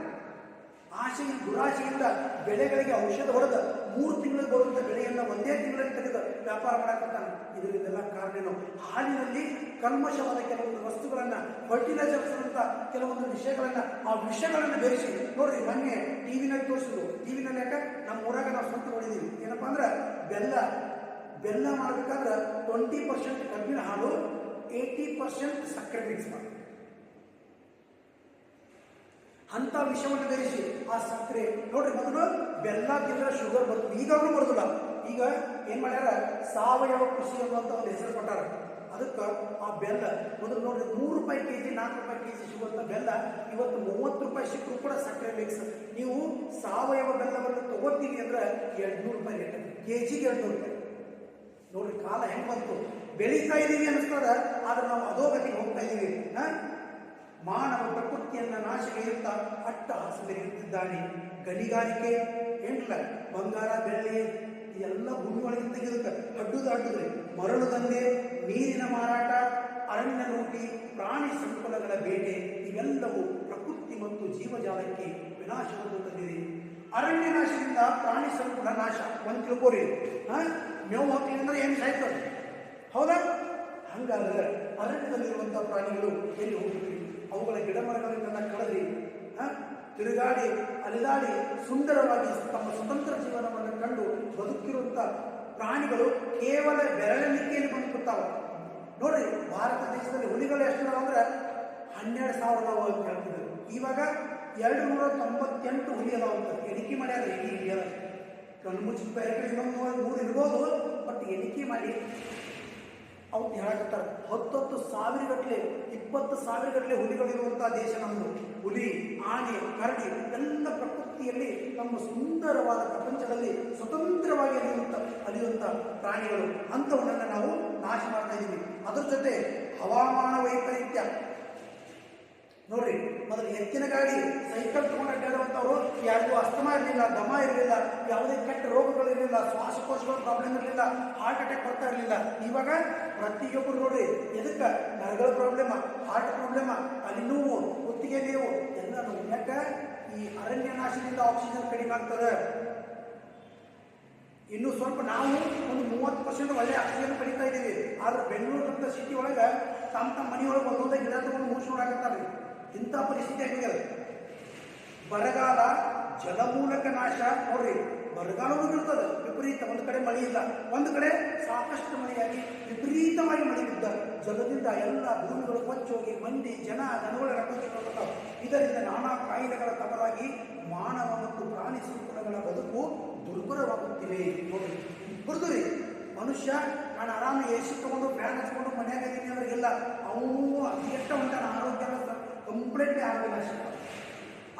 ಆಸೆಯ ದುರಾಸೆಯಿಂದ ಬೆಳೆಗಳಿಗೆ ಔಷಧ ಹೊಡೆದ 3 ತಿಂಗಳಿಗೆ ಬರುವಂಥ ಬೆಳೆಯನ್ನು ಒಂದೇ ತಿಂಗಳಲ್ಲಿ ತೆಗೆದು ವ್ಯಾಪಾರ ಮಾಡಕತ್ತಾನೆ. ಇದರಿಂದೆಲ್ಲ ಕಾರಣೇನು? ಹಾಲಿನಲ್ಲಿ ಕಲ್ಮಶವಾದ ಕೆಲವೊಂದು ವಸ್ತುಗಳನ್ನ, ಫರ್ಟಿಲೈಸರ್ಸ್ ಅಂತ ಕೆಲವೊಂದು ವಿಷಯಗಳನ್ನ, ಆ ವಿಷಯಗಳನ್ನು ಬೆರೆಸಿ ನೋಡ್ರಿ. ಮೊನ್ನೆ ಟಿವಿನಲ್ಲಿ ತೋರಿಸಿದ್ರು. ಟಿವಿನಲ್ಲಿ ಯಾಕೆ? ನಮ್ಮ ಊರಾಗ ನಾವು ಸ್ವಂತ ನೋಡಿದೀವಿ. ಏನಪ್ಪಾ ಅಂದ್ರೆ ಬೆಲ್ಲ ಮಾಡಬೇಕಾದ್ರೆ 20% ಕಬ್ಬಿನ ಹಾಲು, 80% ಸಕ್ಕರೆ ಮಿಕ್ಸ್ ಮಾಡಿ ಅಂತ ವಿಷಯವನ್ನು ಬೆರೆಸಿ ಆ ಸಕ್ಕರೆ ನೋಡ್ರಿ. ಮೊದಲು ಬೆಲ್ಲ ತಿಂದ್ರೆ ಶುಗರ್ ಬರ್ತದೆ, ಈಗಾಗಲೂ ಬರೋದಿಲ್ಲ. ಈಗ ಏನ್ ಮಾಡ್ಯಾರ? ಸಾವಯವ ಕೃಷಿ ಅನ್ನುವಂತ ಒಂದು ಹೆಸರು ಕೊಟ್ಟಾರ. ಅದಕ್ಕೆ ಆ ಬೆಲ್ಲ ಮೊದಲು ನೋಡ್ರಿ ₹3 ಕೆಜಿ, ₹4 ಕೆಜಿ ಸಿಗುವಂತ ಬೆಲ್ಲ ಇವತ್ತು ₹30 ಸಿಕ್ಕರೂ ಕೂಡ ಸಕ್ಕರೆ ಮಿಕ್ಸ್. ನೀವು ಸಾವಯವ ಬೆಲ್ಲವನ್ನು ತಗೋತೀವಿ ಅಂದ್ರೆ ₹200 ರೇಟ್, ಕೆಜಿಗೆ ₹200. ನೋಡ್ರಿ ಕಾಲ ಹೆಂಗ್ ಬಂತು. ಬೆಳೀತಾ ಇದೀವಿ ಅನಿಸ್ತದ, ಆದ್ರೆ ನಾವು ಅಧೋಗತಿಗೆ ಹೋಗ್ತಾ ಇದೀವಿ. ಮಾನವ ಪ್ರಕೃತಿಯನ್ನ ನಾಶಗೊಳಿಸುತ್ತಾ ಅಟ್ಟಹಾಸವೆನಿಯುತ್ತಿದ್ದಾನೆ. ಗಣಿಗಾರಿಕೆ ಏನಿಲ್ಲ, ಬಂಗಾರ ಬೆಳ್ಳಿ ಎಲ್ಲ ಭೂಮಿ ಒಳಗೆ ತೆಗೆದುಕ ಅಡ್ಡುದ್ರಿ. ಮರಳು ದಂಧೆ, ನೀರಿನ ಮಾರಾಟ, ಅರಣ್ಯ ಲೂಟಿ, ಪ್ರಾಣಿ ಸಂಕುಲಗಳ ಬೇಟೆ ಇವೆಲ್ಲವೂ ಪ್ರಕೃತಿ ಮತ್ತು ಜೀವಜಾಲಕ್ಕೆ ವಿನಾಶವನ್ನು ತಂದಿದೆ. ಅರಣ್ಯ ನಾಶದಿಂದ ಪ್ರಾಣಿ ಸಂಕುಲ ನಾಶ. ಒಂದು ತಿಳ್ಕೋರಿ, ಮೇವು ಹಾಕಲಿ ಅಂದ್ರೆ ಏನು ಸಾಯ್ತದೆ? ಹೌದಾ? ಹಂಗಾದ್ರೆ ಅರಣ್ಯದಲ್ಲಿರುವಂತಹ ಪ್ರಾಣಿಗಳು ಎಲ್ಲಿ ಹೋಗ್ತೀವಿ? ಅವುಗಳ ಗಿಡ ಮರಗಳನ್ನೆಲ್ಲ ಕಳೆದ್ರಿ ತಿರುಗಾಡಿ ಅಲಿದಾಡಿ ಸುಂದರವಾಗಿ ತಮ್ಮ ಸ್ವತಂತ್ರ ಜೀವನವನ್ನು ಕಂಡು ಬದುಕಿರುವಂತ ಪ್ರಾಣಿಗಳು ಕೇವಲ ಬೆರಳೆಣಿಕೆಯಲ್ಲಿ ಬಂದ್ಬಿಡ್ತಾವ. ನೋಡ್ರಿ, ಭಾರತ ದೇಶದಲ್ಲಿ ಹುಲಿಗಳು ಎಷ್ಟು ಅಂದ್ರೆ 12,000 ಅದಾವ ಅಂತ ಹೇಳ್ತಿದ್ರು. ಇವಾಗ 298 ಹುಲಿ ಅದಾವ ಅಂತ ಎಣಿಕೆ ಮಾಡ್ಯಾರ. ಎಣಿಕೆ ಕಣ್ಣು ಮುಚ್ಚಿ ಬೇರೆ ಕಡೆ ಇನ್ನೊಂದು 100 ಇರ್ಬೋದು, ಬಟ್ ಎಣಿಕೆ ಮಾಡಿ ಅವ್ರು ಹೇಳಕತ್ತಾರ. 10,000 ಗಟ್ಟಲೆ 20,000 ಗಟ್ಟಲೆ ಹುಲಿಗಳಿರುವಂತಹ ದೇಶ ನಮ್ಮದು. ಹುಲಿ, ಆನೆ, ಕರಡಿ ಎಲ್ಲ ಪ್ರಕೃತಿಯಲ್ಲಿ ನಮ್ಮ ಸುಂದರವಾದ ಪ್ರಪಂಚದಲ್ಲಿ ಸ್ವತಂತ್ರವಾಗಿ ಅಲಿಯುವಂತ ಪ್ರಾಣಿಗಳು. ಅಂಥವನ್ನೆಲ್ಲ ನಾವು ನಾಶ ಮಾಡ್ತಾ ಇದ್ದೀವಿ. ಅದ್ರ ಜೊತೆ ಹವಾಮಾನ ವೈಪರೀತ್ಯ ನೋಡ್ರಿ. ಮೊದಲು ಎತ್ತಿನ ಗಾಡಿ, ಸೈಕಲ್ ತಗೊಂಡು ಅಡ್ಡಾಡುವಂಥವ್ರು ಯಾರಿಗೂ ಅಸ್ತಮ ಇರಲಿಲ್ಲ, ದಮ ಇರಲಿಲ್ಲ, ಯಾವುದೇ ಕೆಟ್ಟ ರೋಗಗಳು ಇರಲಿಲ್ಲ, ಶ್ವಾಸಕೋಶಗಳ ಪ್ರಾಬ್ಲಮ್ ಇರಲಿಲ್ಲ, ಹಾರ್ಟ್ ಅಟ್ಯಾಕ್ ಬರ್ತಾ ಇರಲಿಲ್ಲ. ಇವಾಗ ಪ್ರತಿಯೊಬ್ಬರು ನೋಡ್ರಿ, ಎದಕ್ಕೆ? ನರಗಳ ಪ್ರಾಬ್ಲಮ್, ಹಾರ್ಟ್ ಪ್ರಾಬ್ಲಮ್, ಅಲ್ಲಿ ನೋವು, ಕುತ್ತಿಗೆ ನೋವು ಎಲ್ಲ ನೋವು. ಯಾಕೆ? ಈ ಅರಣ್ಯ ನಾಶದಿಂದ ಆಕ್ಸಿಜನ್ ಕಡಿಮೆ ಆಗ್ತದೆ. ಇನ್ನು ಸ್ವಲ್ಪ ನಾವು ಒಂದು 30% ಒಳ್ಳೆ ಆಕ್ಸಿಜನ್ ಪಡಿತಾ ಇದ್ದೀವಿ. ಆದ್ರೆ ಬೆಂಗಳೂರು ಸಿಟಿ ಒಳಗೆ ತಮ್ಮ ಮನೆಯೊಳಗೆ ಒಂದೊಂದೇ ಗಿಡ ತಗೊಂಡು ಮುಗಿಸ್ಕೊಳಕತ್ತಾರೆ. ಇಂಥ ಪರಿಸ್ಥಿತಿ ಆಗಿದೆ. ಬರಗಾಲ, ಜಲಮೂಲಕ ನಾಶ. ನೋಡ್ರಿ, ಬರಗಾಲವೂ ಬೀಳ್ತದೆ ವಿಪರೀತ. ಒಂದು ಕಡೆ ಮಳೆ ಇಲ್ಲ, ಒಂದು ಕಡೆ ಸಾಕಷ್ಟು ಮಳೆಯಾಗಿ ವಿಪರೀತವಾಗಿ ಮಳೆ ಬಿದ್ದ ಜಲದಿಂದ ಎಲ್ಲ ಭೂಮಿಗಳು ಕೊಚ್ಚೋಗಿ ಮಂದಿ, ಜನ, ದನಗಳ ರಕ್ತ. ಇದರಿಂದ ನಾನಾ ಕಾಯಿಲೆಗಳ ತವರಾಗಿ ಮಾನವ ಮತ್ತು ಪ್ರಾಣಿ ಸಂಕುಲಗಳ ಬದುಕು ದುರ್ಬಲವಾಗುತ್ತಿವೆ. ನೋಡಿ, ಬುರ್ದುರಿ ಮನುಷ್ಯ ನಾನು ಆರಾಮ ಎಸಿ ತಗೊಂಡು ಫ್ಯಾನ್ ಹಚ್ಕೊಂಡು ಮನೆಯಾಗ ಇದೀನಿ ಅಂದ್ರೆ ಇಲ್ಲ, ಅವನು ಅತಿಗೆಟ್ಟ ಹೊಂಟಾನ. ಆರೋಗ್ಯ ಕಂಪ್ಲೀಟ್ಲಿ ಆರೋಗ್ಯ ನಾಶ.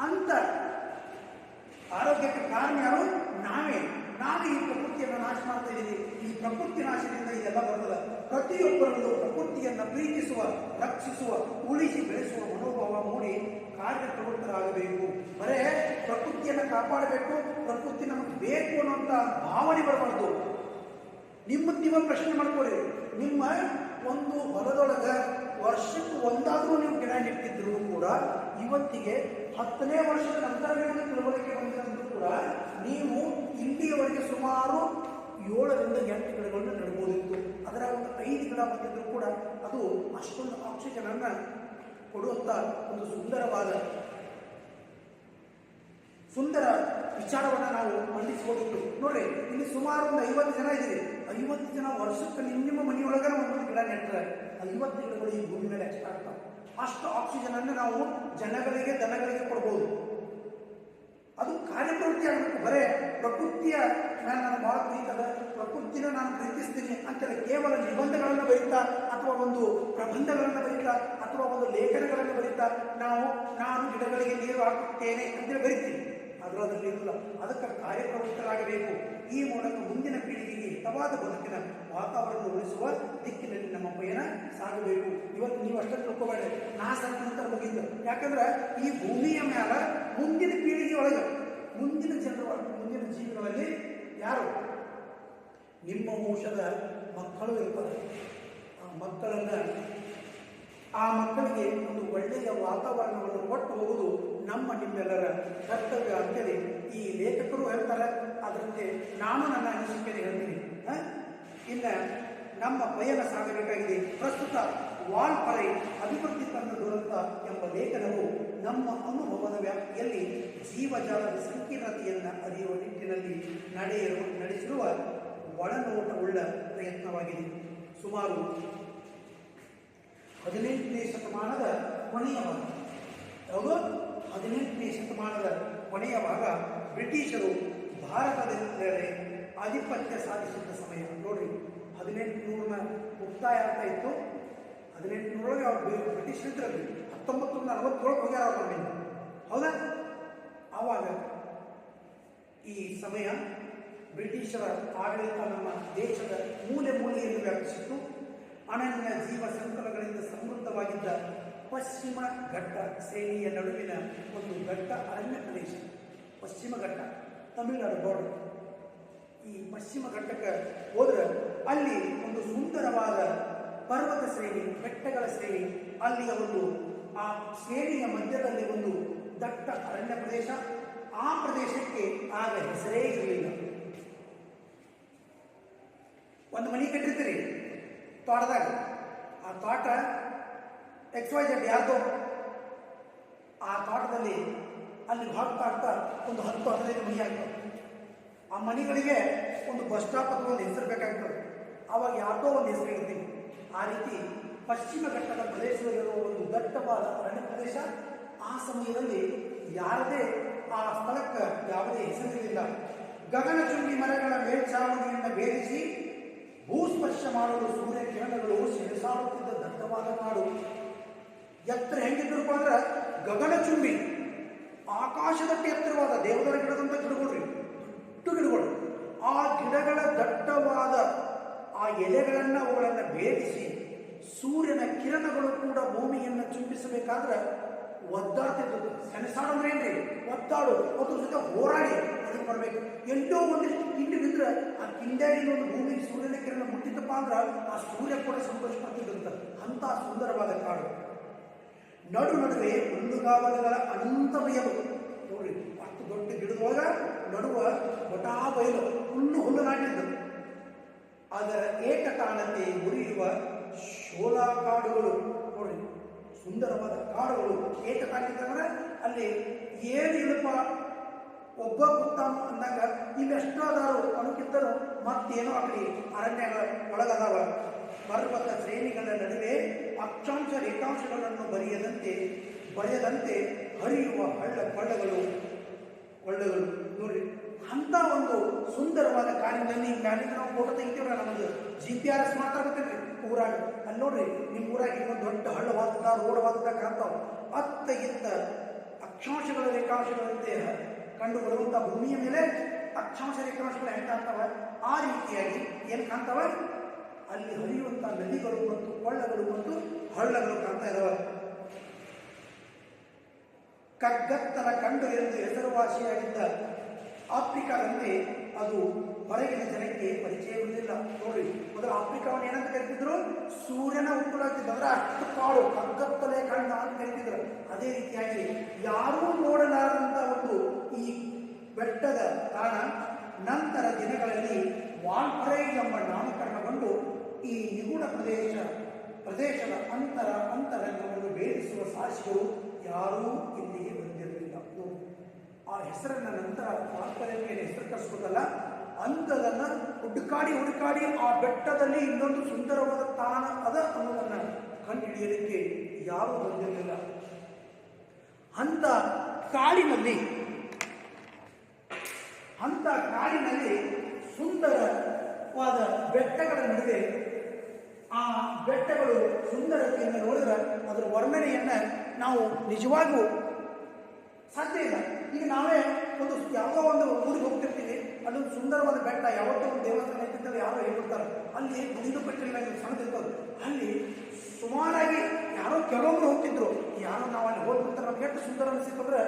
ಅಂತ ಆರೋಗ್ಯಕ್ಕೆ ಕಾರಣ ಯಾರು? ನಾವೇ ಈ ಪ್ರಕೃತಿಯನ್ನು ನಾಶ ಮಾಡ್ತಾ ಇದ್ದೀವಿ. ಈ ಪ್ರಕೃತಿ ನಾಶದಿಂದ ಇದೆಲ್ಲ ಬರ್ತದೆ. ಪ್ರತಿಯೊಬ್ಬರಲ್ಲೂ ಪ್ರಕೃತಿಯನ್ನು ಪ್ರೀತಿಸುವ, ರಕ್ಷಿಸುವ, ಉಳಿಸಿ ಬೆಳೆಸುವ ಮನೋಭಾವ ಮೂಡಿ ಕಾರ್ಯಪ್ರವೃತ್ತರಾಗಬೇಕು. ಬರೇ ಪ್ರಕೃತಿಯನ್ನು ಕಾಪಾಡಬೇಕು, ಪ್ರಕೃತಿ ನಮಗೆ ಬೇಕು ಅನ್ನೋಂಥ ಭಾವನೆ ಬರಬಾರ್ದು. ನಿಮ್ಮ ಪ್ರಶ್ನೆ ಮಾಡ್ಕೊಳ್ಳಿ. ನಿಮ್ಮ ಒಂದು ಹೊಲದೊಳಗೆ ವರ್ಷಕ್ಕೆ ಒಂದಾದರೂ ನೀವು ಗಿಡ ನೆಟ್ಟಿದ್ರು ಕೂಡ ಇವತ್ತಿಗೆ 10ನೇ ವರ್ಷದ ನಂತರ ನಿಮಗೆ ತಿಳುವಳಿಕೆ ಬಂದಿರೋದು ಕೂಡ ನೀವು ಇಲ್ಲಿಯವರೆಗೆ ಸುಮಾರು 7ರಿಂದ 8 ಗಿಡಗಳನ್ನು ನೆಡಬಹುದಿತ್ತು. ಅದರ ಒಂದು 5 ಗಿಡ ಬಂದಿದ್ರು ಕೂಡ ಅದು ಅಷ್ಟೊಂದು ಆಕ್ಸಿಜನ್ ಅನ್ನ ಕೊಡುವಂತ ಒಂದು ಸುಂದರ ವಿಚಾರವನ್ನು ನಾವು ಮಂಡಿಸಬಹುದಿತ್ತು. ನೋಡ್ರಿ, ಇಲ್ಲಿ ಸುಮಾರು ಒಂದು 50 ಜನ ಇದ್ದೀವಿ. 50 ಜನ ವರ್ಷಕ್ಕೆ ನಿಮ್ಮ ಮನೆಯೊಳಗನ ಒಂದೊಂದು ಗಿಡ ನೆಟ್ಟರೆ 50 ಗಿಡಗಳು ಈ ಭೂಮಿ ಮೇಲೆ ಎಷ್ಟಾಗ್ತಾವೆ? ಅಷ್ಟು ಆಕ್ಸಿಜನ್ ಅನ್ನು ನಾವು ಜನಗಳಿಗೆ ದನಗಳಿಗೆ ಕೊಡ್ಬೋದು. ಅದು ಕಾರ್ಯಪ್ರವೃತ್ತಿ ಆಗಬೇಕು. ಬರೇ ಪ್ರಕೃತಿಯ ಮೇಲೆ ನಾನು ಬಹಳ ಪ್ರೀತದ, ಪ್ರಕೃತಿನ ನಾನು ಪ್ರೀತಿಸ್ತೀನಿ ಅಂತೇಳಿ ಕೇವಲ ನಿಬಂಧಗಳನ್ನು ಬರೀತಾ ಅಥವಾ ಒಂದು ಪ್ರಬಂಧಗಳನ್ನು ಬರೀತಾ ಅಥವಾ ಒಂದು ಲೇಖನಗಳನ್ನು ಬರೀತಾ ನಾನು ಗಿಡಗಳಿಗೆ ನೀರು ಹಾಕುತ್ತೇನೆ ಅಂತೇಳಿ ಬರೀತೀನಿ. ಅದರಲ್ಲಿ ಇರಲ್ಲ. ಅದಕ್ಕೆ ಕಾರ್ಯಪ್ರವೃತ್ತರಾಗಬೇಕು. ಈ ಮೂಲಕ ಮುಂದಿನ ಪೀಳಿಗೆಗೆ ಹಿತವಾದ ಬದುಕಿನ ವಾತಾವರಣ ಉಳಿಸುವ ದಿಕ್ಕಿನಲ್ಲಿ ನಮ್ಮ ಪಯಣ ಸಾಗಬೇಕು. ಇವತ್ತು ನೀವು ಅಷ್ಟೇ ತಿಳ್ಕೋಬೇಡ, ನಾ ಸಂತ ಮುಗಿದ್ದು. ಯಾಕಂದ್ರೆ ಈ ಭೂಮಿಯ ಮೇಲೆ ಮುಂದಿನ ಪೀಳಿಗೆ ಒಳಗೆ ಮುಂದಿನ ಜನರ ಮುಂದಿನ ಜೀವನದಲ್ಲಿ ಯಾರು ನಿಮ್ಮ ವಂಶದ ಮಕ್ಕಳು ಇರ್ತಾರೆ. ಆ ಮಕ್ಕಳಿಗೆ ಒಂದು ಒಳ್ಳೆಯ ವಾತಾವರಣವನ್ನು ಕೊಟ್ಟು ಹೋಗುವುದು ನಿಮ್ಮೆಲ್ಲರ ಕರ್ತವ್ಯ ಅಂತೇಳಿ ಈ ಲೇಖಕರು ಹೇಳ್ತಾರೆ. ಅದರಂತೆ ನಾನು ನನ್ನ ಅನಿಸಿಕೆಯನ್ನು ಹೇಳ್ತೀನಿ. ಇನ್ನು ನಮ್ಮ ಪಯಣ ಸಾಗಬೇಕಾಗಿದೆ. ಪ್ರಸ್ತುತ ವಾಲ್ಪರೈ ಅಭಿವೃದ್ಧಿ ತಂದ ದುರಂತ ಎಂಬ ಲೇಖನವು ನಮ್ಮ ಅನುಭವದ ವ್ಯಾಪ್ತಿಯಲ್ಲಿ ಜೀವಜಾಲದ ಸಂಕೀರ್ಣತೆಯನ್ನು ಅರಿಯುವ ನಿಟ್ಟಿನಲ್ಲಿ ನಡೆಸಿರುವ ಒಳನೋಟವುಳ್ಳ ಪ್ರಯತ್ನವಾಗಿದೆ. ಸುಮಾರು 18ನೇ ಶತಮಾನದ ಕೊನೆಯ ಭಾಗ. ಯಾವುದು? 18ನೇ ಶತಮಾನದ ಕೊನೆಯ ಭಾಗ ಬ್ರಿಟಿಷರು ಭಾರತದೆಲ್ಲೆಡೆ ಆಧಿಪತ್ಯ ಸಾಧಿಸಿದ್ದ ಸಮಯ. ನೋಡ್ರಿ, 1800 ಮುಕ್ತಾಯ ಆಗ್ತಾ ಇತ್ತು. 1800 ಅವ್ರು ಬ್ರಿಟಿಷರಿದ್ರಲ್ಲಿ 1947 ಹೋಗ್ಯಾರ ಅವ್ರ ಮೇಲೆ. ಹೌದಾ? ಆವಾಗ ಈ ಸಮಯ ಬ್ರಿಟಿಷರ ಆಡಳಿತ ನಮ್ಮ ದೇಶದ ಮೂಲೆ ಮೂಲೆಯಲ್ಲಿ ವ್ಯಾಪಿಸಿತ್ತು. ಅನನ್ಯ ಜೀವ ಸಂಕಲಗಳಿಂದ ಸಮೃದ್ಧವಾಗಿದ್ದ ಪಶ್ಚಿಮ ಘಟ್ಟ ಶ್ರೇಣಿಯ ನಡುವಿನ ಒಂದು ದಟ್ಟ ಅರಣ್ಯ ಪ್ರದೇಶ. ಪಶ್ಚಿಮ ಘಟ್ಟ, ತಮಿಳುನಾಡು ಬಾರ್ಡರ್. ಈ ಪಶ್ಚಿಮ ಘಟ್ಟಕ್ಕೆ ಹೋದ್ರೆ ಅಲ್ಲಿ ಒಂದು ಸುಂದರವಾದ ಪರ್ವತ ಶ್ರೇಣಿ, ಬೆಟ್ಟಗಳ ಶ್ರೇಣಿ, ಅಲ್ಲಿಯ ಒಂದು ಆ ಶ್ರೇಣಿಯ ಮಧ್ಯದಲ್ಲಿ ಒಂದು ದಟ್ಟ ಅರಣ್ಯ ಪ್ರದೇಶ. ಆ ಪ್ರದೇಶಕ್ಕೆ ಆಗ ಹೆಸರೇ ಇರಲಿಲ್ಲ. ಒಂದು ಮನೆ ಕಟ್ಟಿರ್ತೀರಿ ತೋಟದಾಗ, ಆ ತೋಟ XYZ ಯಾರ್ದೋ. ಆ ತೋಟದಲ್ಲಿ ಅಲ್ಲಿ ಆಗ್ತಾ ಒಂದು 10-15 ಮನೆ ಆಗ್ತವೆ. ಆ ಮನೆಗಳಿಗೆ ಒಂದು ಬಸ್ ಸ್ಟಾಪ್ ಅಥವಾ ಒಂದು ಹೆಸರು ಬೇಕಾಗ್ತದೆ. ಆವಾಗ ಯಾರ್ದೋ ಒಂದು ಹೆಸರು ಇರ್ತೀವಿ. ಆ ರೀತಿ ಪಶ್ಚಿಮ ಘಟ್ಟದ ಪ್ರದೇಶದಲ್ಲಿರುವ ಒಂದು ದಟ್ಟವಾದ ಅರಣ್ಯ ಪ್ರದೇಶ. ಆ ಸಮಯದಲ್ಲಿ ಯಾರದೇ ಆ ಸ್ಥಳಕ್ಕೆ ಯಾವುದೇ ಹೆಸರಿರಲಿಲ್ಲ. ಗಗನಚುಂಬಿ ಮರಗಳ ಮೇಲ್ಛಾವಣಿಯನ್ನು ಭೇದಿಸಿ ಭೂಸ್ಪರ್ಶ ಮಾಡಲು ಸೂರ್ಯ ಕಿರಣಗಳು ಸೆಣಸಾಡುತ್ತಿದ್ದ ದಟ್ಟವಾದ ನಾಡು. ಎತ್ತರ ಹೆಂಗಿದ್ರು ಅಂದ್ರೆ ಗಗನಚುಂಬಿ, ಆಕಾಶದಕ್ಕೆ ಎತ್ತರವಾದ ದೇವದರ ಗಿಡದಂತ ಗಿಡಗಳು, ದೊಡ್ಡ ಗಿಡಗಳು. ಆ ಗಿಡಗಳ ದಟ್ಟವಾದ ಆ ಎಲೆಗಳನ್ನು ಅವುಗಳನ್ನು ಭೇದಿಸಿ ಸೂರ್ಯನ ಕಿರಣಗಳು ಕೂಡ ಭೂಮಿಯನ್ನು ಚುಂಬಿಸಬೇಕಾದ್ರೆ ಒದ್ದಾಡ್ತಿದ್ದು. ಸೆಣಸಾಡಂದ್ರೆ ಏನ್ರಿ? ಒದ್ದಾಡು, ಅದ್ರ ಜೊತೆ ಹೋರಾಡಿ ಅದಕ್ಕೆ ಬರಬೇಕು. ಎಲ್ಲೋ ಒಂದಿಷ್ಟು ಕಿಂಡಿ ಬಿದ್ದರೆ ಆ ಕಿಂಡಾಡಿನ ಒಂದು ಭೂಮಿಗೆ ಸೂರ್ಯನ ಕಿರಣ ಮುಟ್ಟಿದ್ದಪ್ಪ ಅಂದ್ರೆ ಆ ಸೂರ್ಯ ಕೂಡ ಸಂತೋಷ ಪಡ್ತಿದ್ದಂತ. ಅಂತ ಸುಂದರವಾದ ಕಾಡು. ನಡುವೆ ಹುಲ್ಲುಗಾವಲುಗಳ ಅನಂತ ಬಯಲು. ನೋಡ್ರಿ, ಅಷ್ಟು ದೊಡ್ಡ ಗಿಡದೊಳಗ ನಡುವ ಒಟಾ ಬಯಲು, ಹುಲ್ಲು ನಾಟಿದ್ದು. ಅದರ ಏಕತಾನತೆ ಮುರಿಯುವ ಶೋಲಾ ಕಾಡುಗಳು. ನೋಡ್ರಿ, ಸುಂದರವಾದ ಕಾಡುಗಳು. ಏಕತಾನಿದ್ರೆ ಅಲ್ಲಿ ಏನು ಇಳಪ ಒಬ್ಬ ಗೊತ್ತಾನು ಅಂದಾಗ ಇಲ್ಲಿ ಎಷ್ಟಾದಾರು ಅಣುಕಿದ್ದರು ಮತ್ತೇನೋ ಆಗಲಿ ಅರಣ್ಯಗಳ ಒಳಗದಾವ. ಪರ್ವತ ಶ್ರೇಣಿಗಳ ನಡುವೆ ಅಕ್ಷಾಂಶ ರೇಖಾಂಶಗಳನ್ನು ಬರೆಯದಂತೆ ಹರಿಯುವ ಕೊಳ್ಳಗಳು. ನೋಡಿ, ಅಂತ ಒಂದು ಸುಂದರವಾದ ಕಾಡಿನಲ್ಲಿ ಮ್ಯಾಲಿಂದ ನಾವು ಫೋಟೋ ತೆಗಿತೀವ್ರ. ನಮ್ಮದು GPS ಮಾತ್ರ ಗೊತ್ತಿಲ್ರಿ ಊರಾಗ. ಅಲ್ಲಿ ನೋಡ್ರಿ, ನಿಮ್ಮ ಊರಾಗ ಇನ್ನೊಂದು ದೊಡ್ಡ ಹಳ್ಳವಾದ ರೋಡವಾದ ಕಾಣ್ತಾವ. ಅತ್ತ ಇತ್ತ ಅಕ್ಷಾಂಶಗಳ ರೇಖಾಂಶಗಳಂತೆ ಕಂಡು ಬರುವಂಥ ಭೂಮಿಯ ಮೇಲೆ ಅಕ್ಷಾಂಶ ರೇಖಾಂಶಗಳು ಹೆಂಗೆ ಕಾಣ್ತಾವ, ಆ ರೀತಿಯಾಗಿ ಏನು ಕಾಣ್ತಾವ, ಅಲ್ಲಿ ಹರಿಯುವಂಥ ನದಿಗಳು ಮತ್ತು ಕೊಳ್ಳಗಳು ಮತ್ತು ಹಳ್ಳಗಳು ಕಾಣ್ತಾ ಇದಾವೆ. ಕಗ್ಗತ್ತಲ ಕಂಡು ಎಂದು ಹೆಸರುವಾಸಿಯಾಗಿದ್ದ ಆಫ್ರಿಕಾದಂತೆ ಅದು ಹೊರಗಿನ ಜನಕ್ಕೆ ಪರಿಚಯವಿರಲಿಲ್ಲ. ನೋಡಿ, ಮೊದಲು ಆಫ್ರಿಕಾವನ್ನು ಏನಂತ ಕರಿತಿದ್ರು? ಸೂರ್ಯನ ಉಕ್ಕುಳಾಗ್ತಿದ್ರು. ಅಂದ್ರೆ ಅಷ್ಟು ಕಾಡು ಕಗ್ಗತ್ತಲೆ ಕಂಡ ಅಂತ ಕರಿತಿದ್ರು. ಅದೇ ರೀತಿಯಾಗಿ ಯಾರೂ ನೋಡಲಾರದಂತ ಒಂದು ಈ ಬೆಟ್ಟದ ಕಾರಣ ನಂತರ ದಿನಗಳಲ್ಲಿ ವಾಲ್ಪರೈ ಎಂಬ ನಾಮಕರಣಗೊಂಡು ಈ ನಿಗೂಢ ಪ್ರದೇಶದ ಅಂತರಂಗವನ್ನು ಭೇದಿಸುವ ಸಾಕ್ಷಿಗಳು ಯಾರೂ ಇಲ್ಲಿಗೆ ಬಂದಿರಲಿಲ್ಲ. ಆ ಹೆಸರನ್ನ ನಂತರ ವಾಲ್ಪರೈ ಮೇಲೆ ಹೆಸರು ಕರೆಸ್ಬೋದಲ್ಲ, ಅಂಥದನ್ನ ಹುಡುಕಾಡಿ ಆ ಬೆಟ್ಟದಲ್ಲಿ ಇನ್ನೊಂದು ಸುಂದರವಾದ ತಾಣ ಅದ ಅನ್ನೋದನ್ನ ಕಂಡುಹಿಡಿಯಲಿಕ್ಕೆ ಯಾರೂ ಬಂದಿರಲಿಲ್ಲ. ಅಂಥ ಕಾಡಿನಲ್ಲಿ ಸುಂದರವಾದ ಬೆಟ್ಟಗಳ ನಡುವೆ ಆ ಬೆಟ್ಟಗಳು ಸುಂದರತೆಯನ್ನು ನೋಡಿದ್ರೆ ಅದರ ವರ್ಣನೆಯನ್ನು ನಾವು ನಿಜವಾಗೂ ಸಾಧ್ಯ ಇಲ್ಲ. ಈಗ ನಾವೇ ಯಾವುದೋ ಒಂದು ಊರಿಗೆ ಹೋಗ್ತಿರ್ತೀವಿ, ಅದೊಂದು ಸುಂದರವಾದ ಬೆಟ್ಟ, ಯಾವತ್ತೋ ಒಂದು ದೇವಸ್ಥಾನ ಇರ್ತಿದ್ದಲ್ಲಿ ಯಾರೋ ಹೇಳ್ಬಿಡ್ತಾರೆ ಅಲ್ಲಿ ಗುಂಡು ಬೆಟ್ಟಿಲ್ಲ ಸಣ್ಣದಿರ್ತದೆ, ಅಲ್ಲಿ ಸುಮಾರಾಗಿ ಯಾರೋ ಕೆಲವೊಬ್ರು ಹೋಗ್ತಿದ್ರು, ಯಾರೋ ನಾವು ಅಲ್ಲಿ ಹೋಗ್ಬಿಡ್ತಾರೆ, ನಮ್ಗೆ ಎಷ್ಟು ಸುಂದರ ಅನಿಸಿದ್ರೆ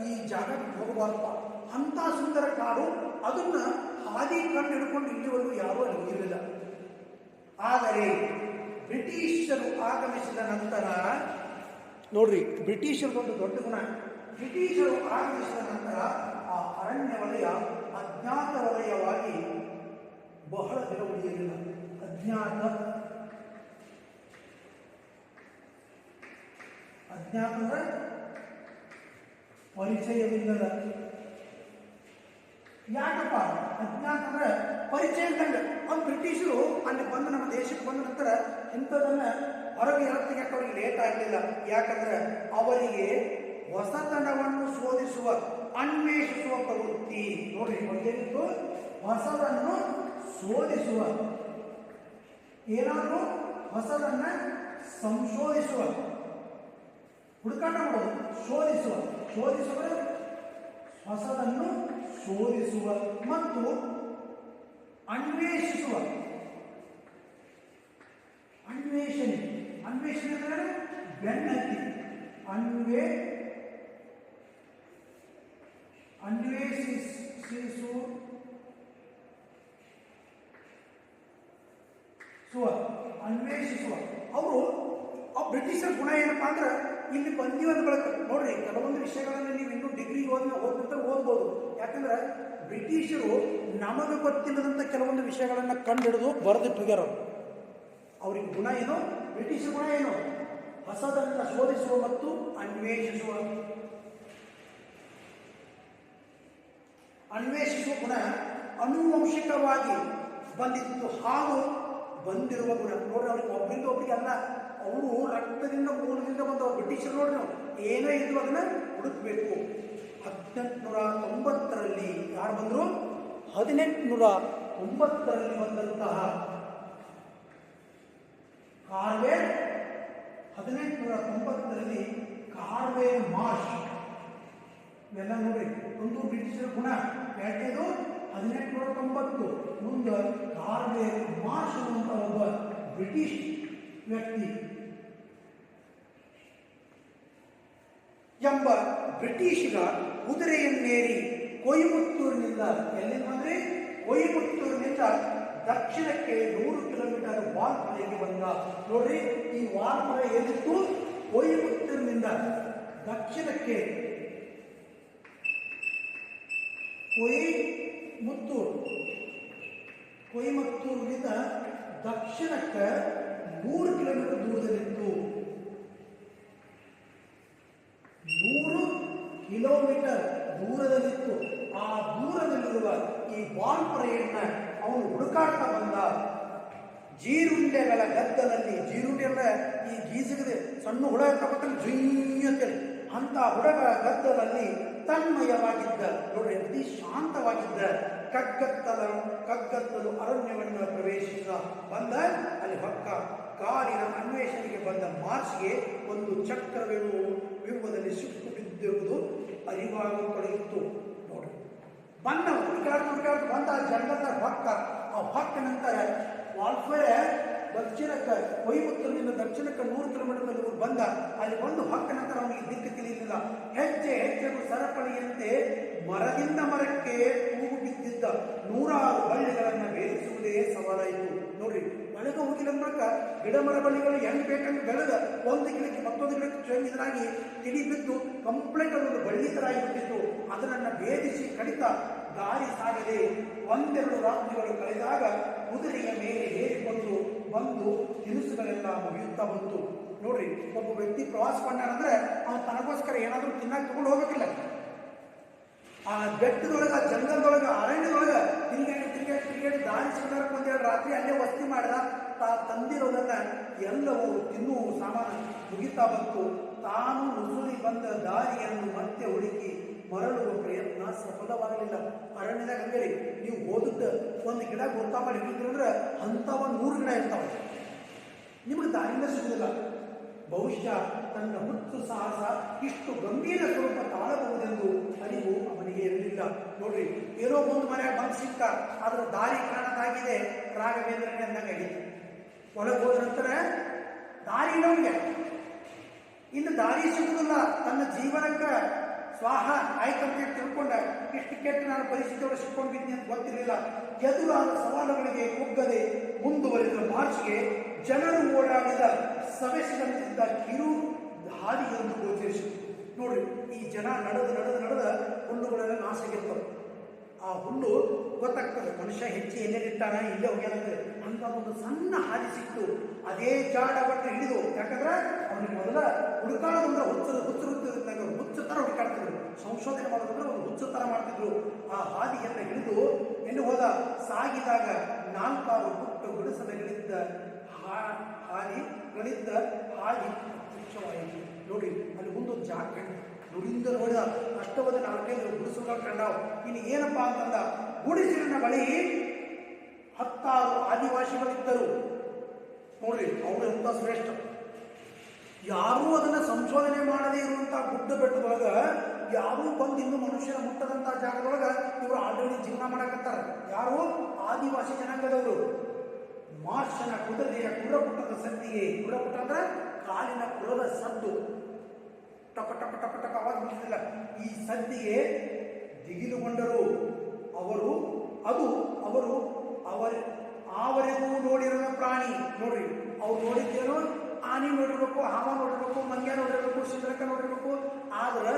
ಈ ಜಾಗಕ್ಕೆ ಹೋಗಬಾರ್ದು. ಅಂಥ ಸುಂದರ ಕಾಡು, ಅದನ್ನ ಹಾದಿ ಕಂಡು ಹಿಡ್ಕೊಂಡು ಇಲ್ಲಿವರೆಗೂ ಯಾರೂ ಅಲ್ಲಿ ಹೋಗಿರಲಿಲ್ಲ. ಆದರೆ ಬ್ರಿಟಿಷರು ಆಗಮಿಸಿದ ನಂತರ ನೋಡ್ರಿ, ಬ್ರಿಟಿಷರದೊಂದು ದೊಡ್ಡ ಗುಣ, ಬ್ರಿಟಿಷರು ಆಗಮಿಸಿದ ನಂತರ ಆ ಅರಣ್ಯ ವಲಯ ಅಜ್ಞಾತ ವಲಯವಾಗಿ ಬಹಳ ದಿನ ಉಳಿಯಲಿಲ್ಲ. ಅಜ್ಞಾತ ಅಂದ್ರೆ ಪರಿಚಯವಿಲ್ಲದ. ಯಾಕಪ್ಪ ಅಜ್ಞಾತ ಅಂದ್ರೆ ಪರಿಚಯ ಇದ್ದಂಗೆ. ಅವ್ರು ಬ್ರಿಟಿಷರು ಅಲ್ಲಿ ಬಂದು ನಮ್ಮ ದೇಶಕ್ಕೆ ಬಂದ ನಂತರ ಇಂಥದನ್ನ ಹೊರಗೆ ಹೇಳೋತ್ತಿಗೆ ಅವರಿಗೆ ಲೇಟ್ ಆಗಲಿಲ್ಲ. ಯಾಕಂದ್ರೆ ಅವರಿಗೆ ಹೊಸತನವನ್ನು ಶೋಧಿಸುವ, ಅನ್ವೇಷಿಸುವ ಪ್ರವೃತ್ತಿ. ನೋಡ್ರಿ, ಒಂದೇನಿತ್ತು, ಹೊಸದನ್ನು ಶೋಧಿಸುವ, ಏನಾದರೂ ಹೊಸದನ್ನ ಸಂಶೋಧಿಸುವ, ಹುಡುಕಾಟ ಮಾಡೋದು, ಶೋಧಿಸುವ ಹೊಸದನ್ನು ಶೋಧಿಸುವ ಮತ್ತು ಅನ್ವೇಷಿಸುವ. ಅನ್ವೇಷಣೆ ಅಂದ್ರೆ ಬೆನ್ನತ್ತಿ, ಅನ್ವೇಷಿಸುವ. ಅವರು ಆ ಬ್ರಿಟಿಷರ ಗುಣ ಏನಪ್ಪಾ ಅಂದ್ರೆ, ಇಲ್ಲಿ ಬಂದಿವಂತ ಬಳಕ ನೋಡ್ರಿ, ಕೆಲವೊಂದು ವಿಷಯಗಳನ್ನು ನೀವು ಇನ್ನೂ ಡಿಗ್ರಿ ಓದ್ಬೋದು. ಯಾಕಂದ್ರೆ ಬ್ರಿಟಿಷರು ನಮಗೆ ಗೊತ್ತಿಲ್ಲದಂಥ ಕೆಲವೊಂದು ವಿಷಯಗಳನ್ನು ಕಂಡುಹಿಡಿದು ಬರೆದಿಟ್ಟಿದ್ದಾರೆ. ಅವ್ರಿಗೆ ಗುಣ ಏನು, ಬ್ರಿಟಿಷರ ಗುಣ ಏನು, ಹೊಸದನ್ನು ಶೋಧಿಸುವ ಮತ್ತು ಅನ್ವೇಷಿಸುವ ಗುಣ ಆನುವಂಶಿಕವಾಗಿ ಬಂದಿತ್ತು ಹಾಗೂ ಬಂದಿರುವ ಗುಣ. ನೋಡ್ರಿ, ಅವ್ರಿಗೆ ಒಬ್ಬರಿಂದ ಒಬ್ಬರಿಗೆ ಅಲ್ಲ, ಅವರು ರಕ್ತದಿಂದ ಮೂಲದಿಂದ ಬಂದವರು. ಬ್ರಿಟಿಷರು ನೋಡ್ರಿ, ನಾವು ಏನೇ ಇದ್ರು ಅದನ್ನ ಹುಡುಕಬೇಕು. 1890ರಲ್ಲಿ ಯಾರು ಬಂದರು? 1890ರಲ್ಲಿ ಬಂದಂತಹ ಕಾರ್ವೇರ್, 1890ರಲ್ಲಿ ಕಾರ್ವೇರ್ ಮಾರ್ಷ್. ಇವೆಲ್ಲ ನೋಡ್ರಿ, ಒಂದು ಬ್ರಿಟಿಷರ ಗುಣ. ಎರಡನೇದು 1890, ಮುಂದೆ ಕಾರ್ವೇರ್ ಮಾರ್ಷ್ ಅಂತ ಒಬ್ಬ ಬ್ರಿಟಿಷ್ ವ್ಯಕ್ತಿ ಎಂಬ ಬ್ರಿಟಿಷರ ಕುದುರೆಯನ್ನೇರಿ ಕೊಯಮತ್ತೂರಿನಿಂದ, ಎಲ್ಲಿಂದ ಬಂದ್ರೆ ಕೊಯಮತ್ತೂರಿನಿಂದ ದಕ್ಷಿಣಕ್ಕೆ 100 ಕಿಲೋಮೀಟರ್ ವಾಲ್ಪಾರೆಗೆ ಬಂದ. ನೋಡ್ರಿ, ಈ ವಾಲ್ಪಾರೆ ಏನಿತ್ತು, ಕೊಯಮತ್ತೂರಿನಿಂದ ದಕ್ಷಿಣಕ್ಕೆ, ಕೊಯಮತ್ತೂರಿನಿಂದ ದಕ್ಷಿಣಕ್ಕೆ 100 ಕಿಲೋಮೀಟರ್ ದೂರದಲ್ಲಿತ್ತು. 100 ಕಿಲೋಮೀಟರ್ ದೂರದಲ್ಲಿತ್ತು. ಆ ದೂರದಲ್ಲಿರುವ ಈ ವಾಲ್ಪಾರೆಯನ್ನ ಅವನು ಹುಡುಕಾಡ್ತಾ ಬಂದ. ಜೀರುಂಡೆಗಳ ಗದ್ದಲಲ್ಲಿ, ಜೀರುಂಡೆ ಅಂದ್ರೆ ಈ ಗೀಸಿಗದೆ ಸಣ್ಣ ಹುಳ ತಗೊಳ್ತಾನೆ ಜುಯ್ಯಂತೇಳಿ, ಅಂತ ಹುಡುಗರ ಗದ್ದಲಲ್ಲಿ ತನ್ಮಯವಾಗಿದ್ದ. ನೋಡ್ರಿ, ಅತಿ ಶಾಂತವಾಗಿದ್ದ ಕಗ್ಗತ್ತಲು ಅರಣ್ಯವನ್ನು ಪ್ರವೇಶಿಸ ಬಂದ. ಅಲ್ಲಿ ಹೊಕ್ಕ ಕಾಡಿನ ಅನ್ವೇಷಣೆಗೆ ಬಂದ ಮಾರ್ಚ್ಗೆ ಒಂದು ಚಕ್ರವಿರುವುದರಲ್ಲಿ ಸಿಕ್ಕು ಬಿದ್ದಿರುವುದು ಅರಿವಾಗುತ್ತಲಿತ್ತು. ನೋಡ್ರಿ, ಬಂದ ಹುಡುಕಾಡ್ತು ಬಂದ ಜಂಗದ ಹೊಕ್ಕ. ಆ ಹೊಕ್ಕ ನಂತರ ವಾಲ್ಪಾರೆ ದಕ್ಷಿಣಕ್ಕೆ, ಕೊಯಮತ್ತೂರಿನಿಂದ ದಕ್ಷಿಣಕ್ಕೆ 100 ಕಿಲೋಮೀಟರ್ ಬಂದ. ಅಲ್ಲಿ ಬಂದು ಹೊಕ್ಕ ನಂತರ ಅವನಿಗೆ ದಿಕ್ಕು ತಿಳಿಯಲಿಲ್ಲ. ಹೆಜ್ಜೆಗೂ ಸರಪಳಿಯಂತೆ ಮರದಿಂದ ಮರಕ್ಕೆ ತೂಗು ಬಿದ್ದಿದ್ದ 100 ಬಳ್ಳಿಗಳನ್ನು ಭೇದಿಸುವುದೇ ಸವಾಲಾಯಿತು. ನೋಡ್ರಿ, ಬೆಳಗ್ಗೆ ಹೋಗಿಲ್ಲ ಮೂಲಕ ಗಿಡ ಮರ ಬಳ್ಳಿಗಳು ಹೆಂಗ್ ಬೇಕಂದ್ರೆ ಬೆಳೆದ ಒಂದು ಗಿಡಕ್ಕೆ ಮತ್ತೊಂದು ಗಿಡಕ್ಕೆ ಇದರಾಗಿ ತಿಳಿ ಬಿದ್ದು ಕಂಪ್ಲೀಟ್ ಅದೊಂದು ಬಳ್ಳಿ ತರ ಆಗಿಬಿಟ್ಟಿತ್ತು. ಅದನ್ನು ಭೇದಿಸಿ ಕಡಿತ ದಾರಿ ಸಾಗದೆ 1-2 ರಾತ್ರಿಗಳು ಕಳೆದಾಗ ಕುದುರೆಯ ಮೇಲೆ ಏರಿಕೊಂಡು ಬಂದು ತಿನಿಸುಗಳೆಲ್ಲ ಮುಗಿಯುತ್ತಾ ಬಂತು. ನೋಡ್ರಿ, ಒಬ್ಬ ವ್ಯಕ್ತಿ ಪ್ರವಾಸ பண்ணಾನಂದ್ರೆ ಅವನು ತನಗೋಸ್ಕರ ಏನಾದರೂ ತಿನ್ನಾಗಿ ತಗೊಂಡು ಹೋಗ್ಬೇಕಿಲ್ಲ. ಆ ಬೆಟ್ಟದೊಳಗೆ, ಆ ಜಂಗಲದೊಳಗೆ, ಅರಣ್ಯದೊಳಗೆ ತಿರುಗಾಡಿ ದಾರಿ ಸಿಗಕ್ಕೆ 1-2 ರಾತ್ರಿ ಅಲ್ಲೇ ವಸ್ತಿ ಮಾಡಿದ. ತಂದಿರೋದನ್ನ ಎಲ್ಲವೂ ತಿನ್ನುವ ಸಾಮಾನು ಮುಗಿತಾ ಬಂತು. ತಾನು ನುಸುಳಿ ಬಂದ ದಾರಿಯನ್ನು ಮತ್ತೆ ಹುಡುಕಿ ಮರಳುವ ಪ್ರಯತ್ನ ಸಫಲವಾಗಲಿಲ್ಲ. ಅರಣ್ಯದಾಗ ಹಂಗರಿ ನೀವು ಓದುತ್ತ ಒಂದು ಗಿಡ ಗೊತ್ತಾ ಮಾಡಿ ಹಿಡಿದ್ರಂದ್ರೆ ಅಂತ ಒಂದು 100 ಗಿಡ ಇರ್ತಾವೆ, ನಿಮಗೆ ದಾರಿಯಿಂದ ಸಿಗುದಿಲ್ಲ. ಬಹುಶಃ ತನ್ನ ಹುಟ್ಟು ಸಾಹಸ ಇಷ್ಟು ಗಂಭೀರ ಸ್ವರೂಪ ತಾಳಬಹುದೆಂದು ಅರಿವು ಅವನಿಗೆ ಇರಲಿಲ್ಲ. ನೋಡ್ರಿ, ಏನೋ ಒಂದು ಮನೆಯಾಗ ಬಂದು ಸಿಕ್ಕ, ಅದರ ದಾರಿ ಕಾಣದಾಗಿದೆ ರಾಘವೇಂದ್ರನೇ ಅಂದಂಗಾಗಿತ್ತು. ಒಳಗೆ ಹೋದ ನಂತರ ದಾರಿ ನಮಗೆ ಇನ್ನು ದಾರಿ ಸಿಗುದಿಲ್ಲ. ತನ್ನ ಜೀವನಕ್ಕೆ ಸ್ವಾಹ ಆಯ್ತಂತ ತಿಳ್ಕೊಂಡ ಎಷ್ಟು ಕೆಟ್ಟ ನಾನು ಪರಿಸ್ಥಿತಿಯೊಳಗೆ ಸಿಕ್ಕೊಂಡಿದ್ದೀನಿ ಅಂತ ಗೊತ್ತಿರಲಿಲ್ಲ. ಎದುರಾದ ಸವಾಲುಗಳಿಗೆ ಕುಗ್ಗದೆ ಮುಂದುವರಿದ ಮಾರ್ಚ್ಗೆ ಜನರು ಓಡಾಡಿದ ಸವೆಸಿದಂತಿದ್ದ ಕಿರು ಹಾದಿಯೊಂದು ಗೋಚರಿಸಿತು. ನೋಡ್ರಿ, ಈ ಜನ ನಡೆದ ಹುಲ್ಲುಗಳೆಲ್ಲ ನಾಶಾಗಿರ್ತವೆ. ಆ ಹುಲ್ಲು ಗೊತ್ತಾಗ್ತದೆ ಮನುಷ್ಯ ಹೆಚ್ಚು ಎಲ್ಲೆಲ್ಲಿಟ್ಟಾನ, ಇಲ್ಲೇ ಹೋಗ್ಯಾನಂದ್ರೆ ಅಂತ ಒಂದು ಸಣ್ಣ ಹಾದಿ ಸಿಕ್ತು. ಅದೇ ಜಾಡವನ್ನು ಹಿಡಿದು, ಯಾಕಂದ್ರೆ ಅವನಿಗೆ ಮೊದಲ ಹುಡುಕಾಡೋದಂದ್ರೆ ಹುಚ್ಚು ತರ ಹುಡುಕಾಡ್ತಿದ್ರು. ಸಂಶೋಧನೆ ಮಾಡೋದಂದ್ರೆ ಒಂದು ಹುಚ್ಚು ತರ ಮಾಡ್ತಿದ್ರು. ಆ ಹಾದಿಯನ್ನು ಹಿಡಿದು ಎಲ್ಲಿ ಹೋದ? ಸಾಗಿದಾಗ 4 ಪುಟ್ಟ ಗುಡಿಸಲುಗಳಿದ್ದ ಹಾದಿ ಪ್ರತ್ಯಕ್ಷವಾಯಿತು. ನೋಡಿ, ಅಲ್ಲಿ ಮುಂದೊಂದು ಜಾಗ ಕಂಡು ನುಡಿಂದ ನೋಡಿದ ಅಷ್ಟವಾದ 4-5 ಗುಡಿಸಲುಗಳು ಕಂಡಾವು. ಇನ್ನು ಏನಪ್ಪ ಅಂತಂದ, ಗುಡಿಸಿಲಿನ ಬಳಿ 10 ಆದಿವಾಸಿಗಳಿದ್ದರು. ನೋಡ್ರಿ, ಅವರು ಎಂತ ಶ್ರೇಷ್ಠ. ಯಾರೂ ಅದನ್ನ ಸಂಶೋಧನೆ ಮಾಡದೇ ಇರುವಂತಹ ಗುಡ್ಡ ಬೆಟ್ಟದೊಳಗ ಯಾರೂ ಬಂದು ಇನ್ನು ಮನುಷ್ಯನ ಮುಟ್ಟದಂತಹ ಜಾಗದೊಳಗ ಇವರು ಆಲ್ರೆಡಿ ಜೀವನ ಮಾಡಕತ್ತಾರ. ಯಾರು? ಆದಿವಾಸಿ ಜನಾಂಗದವರು. ಮಾರ್ಷನ ಕುದುರೆಯ ಕುರ್ರಪುಟದ ಸದ್ದಿಗೆ, ಕುರ್ರಪುಟ ಅಂದ್ರೆ ಕಾಲಿನ ಕುರದ ಸದ್ದು, ಟಕ ಟಕ ಟಕ ಟಕ ಆವಾಜ್ ಮಾಡ್ತಿಲ್ಲ. ಈ ಸದ್ದಿಗೆ ದಿಗಿಲುಗೊಂಡರು. ಅವರಿಗೂ ನೋಡಿರುವ ಪ್ರಾಣಿ. ನೋಡ್ರಿ, ಅವ್ರು ನೋಡಿದ್ದೇನೋ ಆನೆ ನೋಡಿರ್ಬೇಕು, ಹಾವ ನೋಡಿರ್ಬೇಕು, ಮಂಗ್ಯ ನೋಡಿರ್ಬೇಕು, ಸಿಂದ್ರಕ ನೋಡಿರ್ಬೇಕು. ಆದ್ರೆ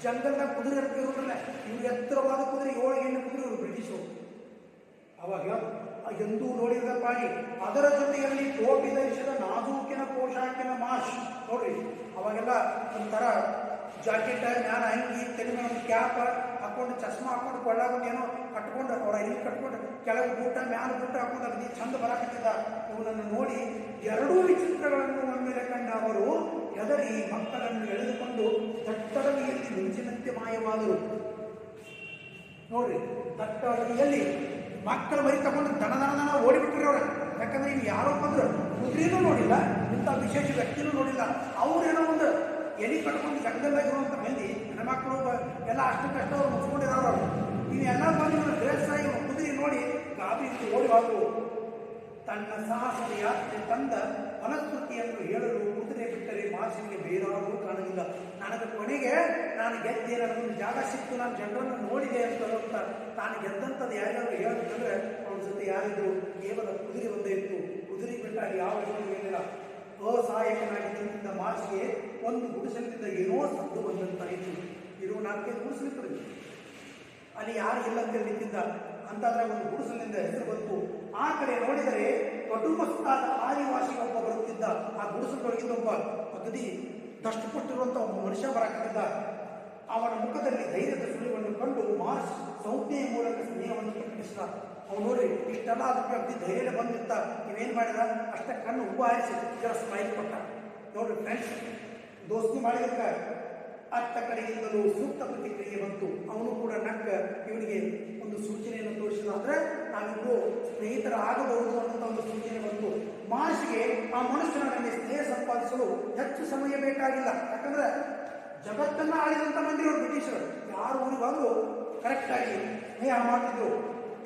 ಜಂಗಲ್ದಾಗ ಕುದುರೆ ಇರೋದಿಲ್ಲ. ಇವ್ರು ಎತ್ತರವಾದ ಕುದುರೆ, 7 ಹೆಣ್ಣು ಕುದುರೆ ಇವರು ಬ್ರಿಟಿಷರು. ಅವಾಗ ಎಂದೂ ನೋಡಿದ ಪ್ರಾಣಿ. ಅದರ ಜೊತೆಯಲ್ಲಿ ಟೋಪಿ ಧರಿಸಿದ ನಾಜೂಕಿನ ಪೋಷಾಕಿನ ಮಾಶ್. ನೋಡ್ರಿ, ಅವಾಗೆಲ್ಲ ಒಂಥರ ಜಾಕೆಟ್ ಮ್ಯಾಲ ಅಂಗಿ, ತಲೆ ಮೇಲೆ ಒಂದು ಕ್ಯಾಪ್ ಹಾಕೊಂಡು, ಚಸ್ಮಾ ಹಾಕೊಂಡು, ಕೊಳ್ಳಾಗೊಂಡು ಏನೋ ಕಟ್ಕೊಂಡು, ಅವರ ಇಲ್ಲಿ ಕಟ್ಕೊಂಡು, ಕೆಳಗೆ ಬೂಟ ಮ್ಯಾಲ ಬೂಟ ಹಾಕೊಂಡು ಅಗದಿ ಚಂದ ಬರಾಕತ್ತಿದ್ದ. ಇವನನ್ನು ನೋಡಿ 2 ವಿಚಿತ್ರಗಳನ್ನು ಒಮ್ಮೆಲೆ ಕಂಡ ಅವರು ಹೆದರಿ ಮಕ್ಕಳನ್ನು ಎಳೆದುಕೊಂಡು ದಟ್ಟಡವಿಯಲ್ಲಿ ಮಿಂಚಿನಂತೆ ಮಾಯವಾದರು. ನೋಡ್ರಿ, ದಟ್ಟಡವಿಯಲ್ಲಿ ಮಕ್ಕಳ ಮರಿ ತಗೊಂಡು ದನ ಓಡಿಬಿಟ್ರಿ ಅವ್ರ. ಯಾಕಂದ್ರೆ ಇವು ಯಾರೋ ಬಂದ್ರು ಕುದುರೆನೂ ನೋಡಿಲ್ಲ, ಇಂಥ ವಿಶೇಷ ವ್ಯಕ್ತಿನೂ ನೋಡಿಲ್ಲ. ಅವ್ರೇನೋ ಒಂದು ಎಲಿ ಕಟ್ಕೊಂಡು ಜಗದಲ್ಲಾಗಿರುವಂಥ ಮಂದಿ ಹೆಣ್ಮಕ್ಳು ಎಲ್ಲ ಅಷ್ಟಕ್ಕಷ್ಟ ಅವ್ರು ಮುಚ್ಕೊಂಡಿರೋರು. ಇವೆಲ್ಲ ಬಂದು ಡ್ರೆಸ್ ಆಗಿ ಕುದುರೆ ನೋಡಿ ಗಾಬರಿ ಓಡಿ ಹೋದ್ರು. ತನ್ನ ಸಾಹಸದ ಯಾತ್ರೆ ತಂದ ಫಲಶ್ರುತಿಯನ್ನು ಹೇಳಲು ಕುದುರೆ ಬಿಟ್ಟರೆ ಮಾರ್ಷನಿಗೆ ಬೇರಾರೂ ಕಾಣಲಿಲ್ಲ. ನನಗೆ ಕೊನೆಗೆ ನಾನು ಗೆದ್ದೆ, ನನಗೊಂದು ಜಾಗ ಸಿಕ್ತು, ನಾನು ಜನರನ್ನು ನೋಡಿದೆ ಅಂತ ತಾನು ಗೆದ್ದಂಥದ್ದು ಯಾರ್ಯಾರು ಹೇಳಬೇಕಂದ್ರೆ ಅವನ ಜೊತೆ ಯಾರಿದ್ರು? ಕೇವಲ ಕುದುರೆ ಒಂದೇ ಇತ್ತು. ಕುದುರೆ ಬಿಟ್ಟಾಗಿ ಯಾವ ಏನಿಲ್ಲ. ಅಸಹಾಯಕನಾಗಿ ನಿಂತಿದ್ದ ಮಾರ್ಷಿಗೆ ಒಂದು ಗುಡಿಸಲಿದ್ದ ಏನೋ ಸದ್ದು ಬಂದಂತಾಯಿತು. ಇರುವ 4-5 ಗುಡಿಸಲಿತ್ತು, ಅಲ್ಲಿ ಯಾರು ಇಲ್ಲ ಅಂತ ನಿಂತಿದ್ದ. ಅಂತಾದ್ರೆ ಒಂದು ಗುಡಿಸಲಿಂದ ಹೆಸರು ಬಂತು. ಆ ಕಡೆ ನೋಡಿದರೆ ಕಟುಮಸ್ತಾದ ಆದಿವಾಸಿಗೊಬ್ಬ ಬರುತ್ತಿದ್ದ. ಆ ಗುಡಿಸಲೊಳಗಿದ್ದೊಬ್ಬ ಅಗದಿ ದಷ್ಟಪಟ್ಟಿರುವಂಥ ಒಬ್ಬ ಮನುಷ್ಯ ಬರಾಕತ್ತಿದ್ದ. ಅವನ ಮುಖದಲ್ಲಿ ಧೈರ್ಯದ ಸುಳಿವನ್ನು ಕಂಡು ಮಾರ್ಷ್ ಸಂಜ್ಞೆಯ ಮೂಲಕ ಸ್ನೇಹವನ್ನು ಪ್ರಕಟಿಸಿದ. ಅವನು ನೋಡಿ ಇಷ್ಟೆಲ್ಲ ಅದಕ್ಕೆ ಅಗದಿ ಧೈರ್ಯ ಬಂದಿತ್ತ. ನೀವೇನು ಮಾಡಿದ? ಅಷ್ಟ ಕಣ್ಣು ಹೂವು ಹಾರಿಸಿ ಜರ ಸ್ಮೈಲ್ ಕೊಟ್ಟ. ನೋಡ್ರಿ ಫ್ರೆಂಡ್ಸ್, ದೋಸ್ತಿ ಮಾಡಿದಕ್ಕ ಅತ್ತ ಕಡೆಯಿಂದಲೂ ಸೂಕ್ತ ಪ್ರತಿಕ್ರಿಯೆ ಬಂತು. ಅವನು ಕೂಡ ನಕ್ಕ ಇವನಿಗೆ ಒಂದು ಸೂಚನೆಯನ್ನು ತೋರಿಸಿದ. ಅಂದ್ರೆ ನಾವಿಬ್ಬರು ಸ್ನೇಹಿತರ ಆಗಬಹುದು ಅನ್ನೋಂಥ ಒಂದು ಸೂಚನೆ ಬಂತು. ಮಾರ್ಷ್ಗೆ ಆ ಮನುಷ್ಯನಲ್ಲಿ ಸ್ನೇಹ ಸಂಪಾದಿಸಲು ಹೆಚ್ಚು ಸಮಯ ಬೇಕಾಗಿಲ್ಲ. ಯಾಕಂದ್ರೆ ಜಗತ್ತನ್ನ ಆಳಿದಂಥ ಮಂದಿರವರು ಬ್ರಿಟಿಷರು. ಯಾರು ಊರಿಗಾದ್ರು ಕರೆಕ್ಟಾಗಿ ಸ್ನೇಹ ಮಾಡ್ತಿದ್ರು.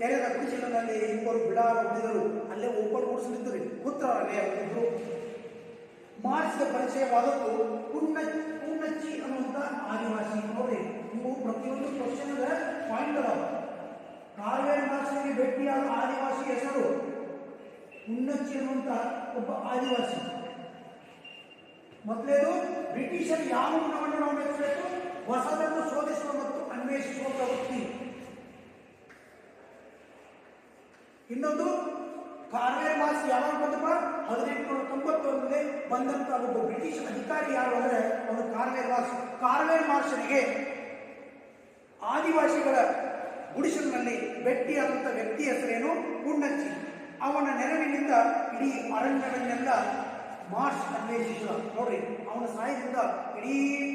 ತೆರೆದ ಗುಡಿಸಲಿನಲ್ಲಿ 2 ಬಿಡಾರ ಉಳಿದರು. ಅಲ್ಲೇ ಓಪನ್ ಗುಡಿಸಲಿದ್ದರು, ಪುತ್ರರಲ್ಲೇ ಅವರಿದ್ರು. ಮಾರ್ಚ್ಗೆ ಪರಿಚಯವಾದದ್ದು ಪುನ್ನಚ್ಚಿ ಅನ್ನುವಂಥ ಆದಿವಾಸಿ. ನೋಡಿ, ನೀವು ಪ್ರತಿಯೊಂದು ಕ್ವಶನ್ ಪಾಯಿಂಟ್ ಅದಾವ. ಕಾರ್ವೇರ್ ಮಾರ್ಷನಿಗೆ ಭೇಟಿಯಾದ ಆದಿವಾಸಿ ಹೆಸರು ಪುನ್ನಚ್ಚಿ ಅನ್ನುವಂಥ ಒಬ್ಬ ಆದಿವಾಸಿ. ಮೊದಲೇದು ಬ್ರಿಟಿಷರು ಯಾವ ಗುಣವನ್ನು ನಾವು ಮೆಚ್ಚಬೇಕು? ಹೊಸದನ್ನು ಶೋಧಿಸುವ ಮತ್ತು ಅನ್ವೇಷಿಸುವ ಪ್ರವೃತ್ತಿ. ಇನ್ನೊಂದು ಕಾರ್ವೇರ್ ಮಾರ್ಷ್ ಯಾವಾಗ ಬಂದಪ್ಪ? 1891 ಬಂದಂತ ಒಬ್ಬ ಬ್ರಿಟಿಷ್ ಅಧಿಕಾರಿ ಯಾರು ಅಂದ್ರೆ ಅವನು ಕಾರ್ವೇರ್ ಮಾರ್ಷ್. ಕಾರ್ವೇರ್ ಮಾರ್ಷನಿಗೆ ಆದಿವಾಸಿಗಳ ಗುಡಿಸಲಿನಲ್ಲಿ ಭೇಟಿಯಾದಂಥ ವ್ಯಕ್ತಿ ಹೆಸರೇನು? ಪುನ್ನಚ್ಚಿ. ಅವನ ನೆರವಿನಿಂದ ಇಡೀ ಅರಣ್ಯವನ್ನೆಲ್ಲ ಮಾರ್ಸ್ ಅನ್ವೇಷಿಸಿದ. ನೋಡ್ರಿ, ಅವನ ಸಹಾಯದಿಂದ ಇಡೀ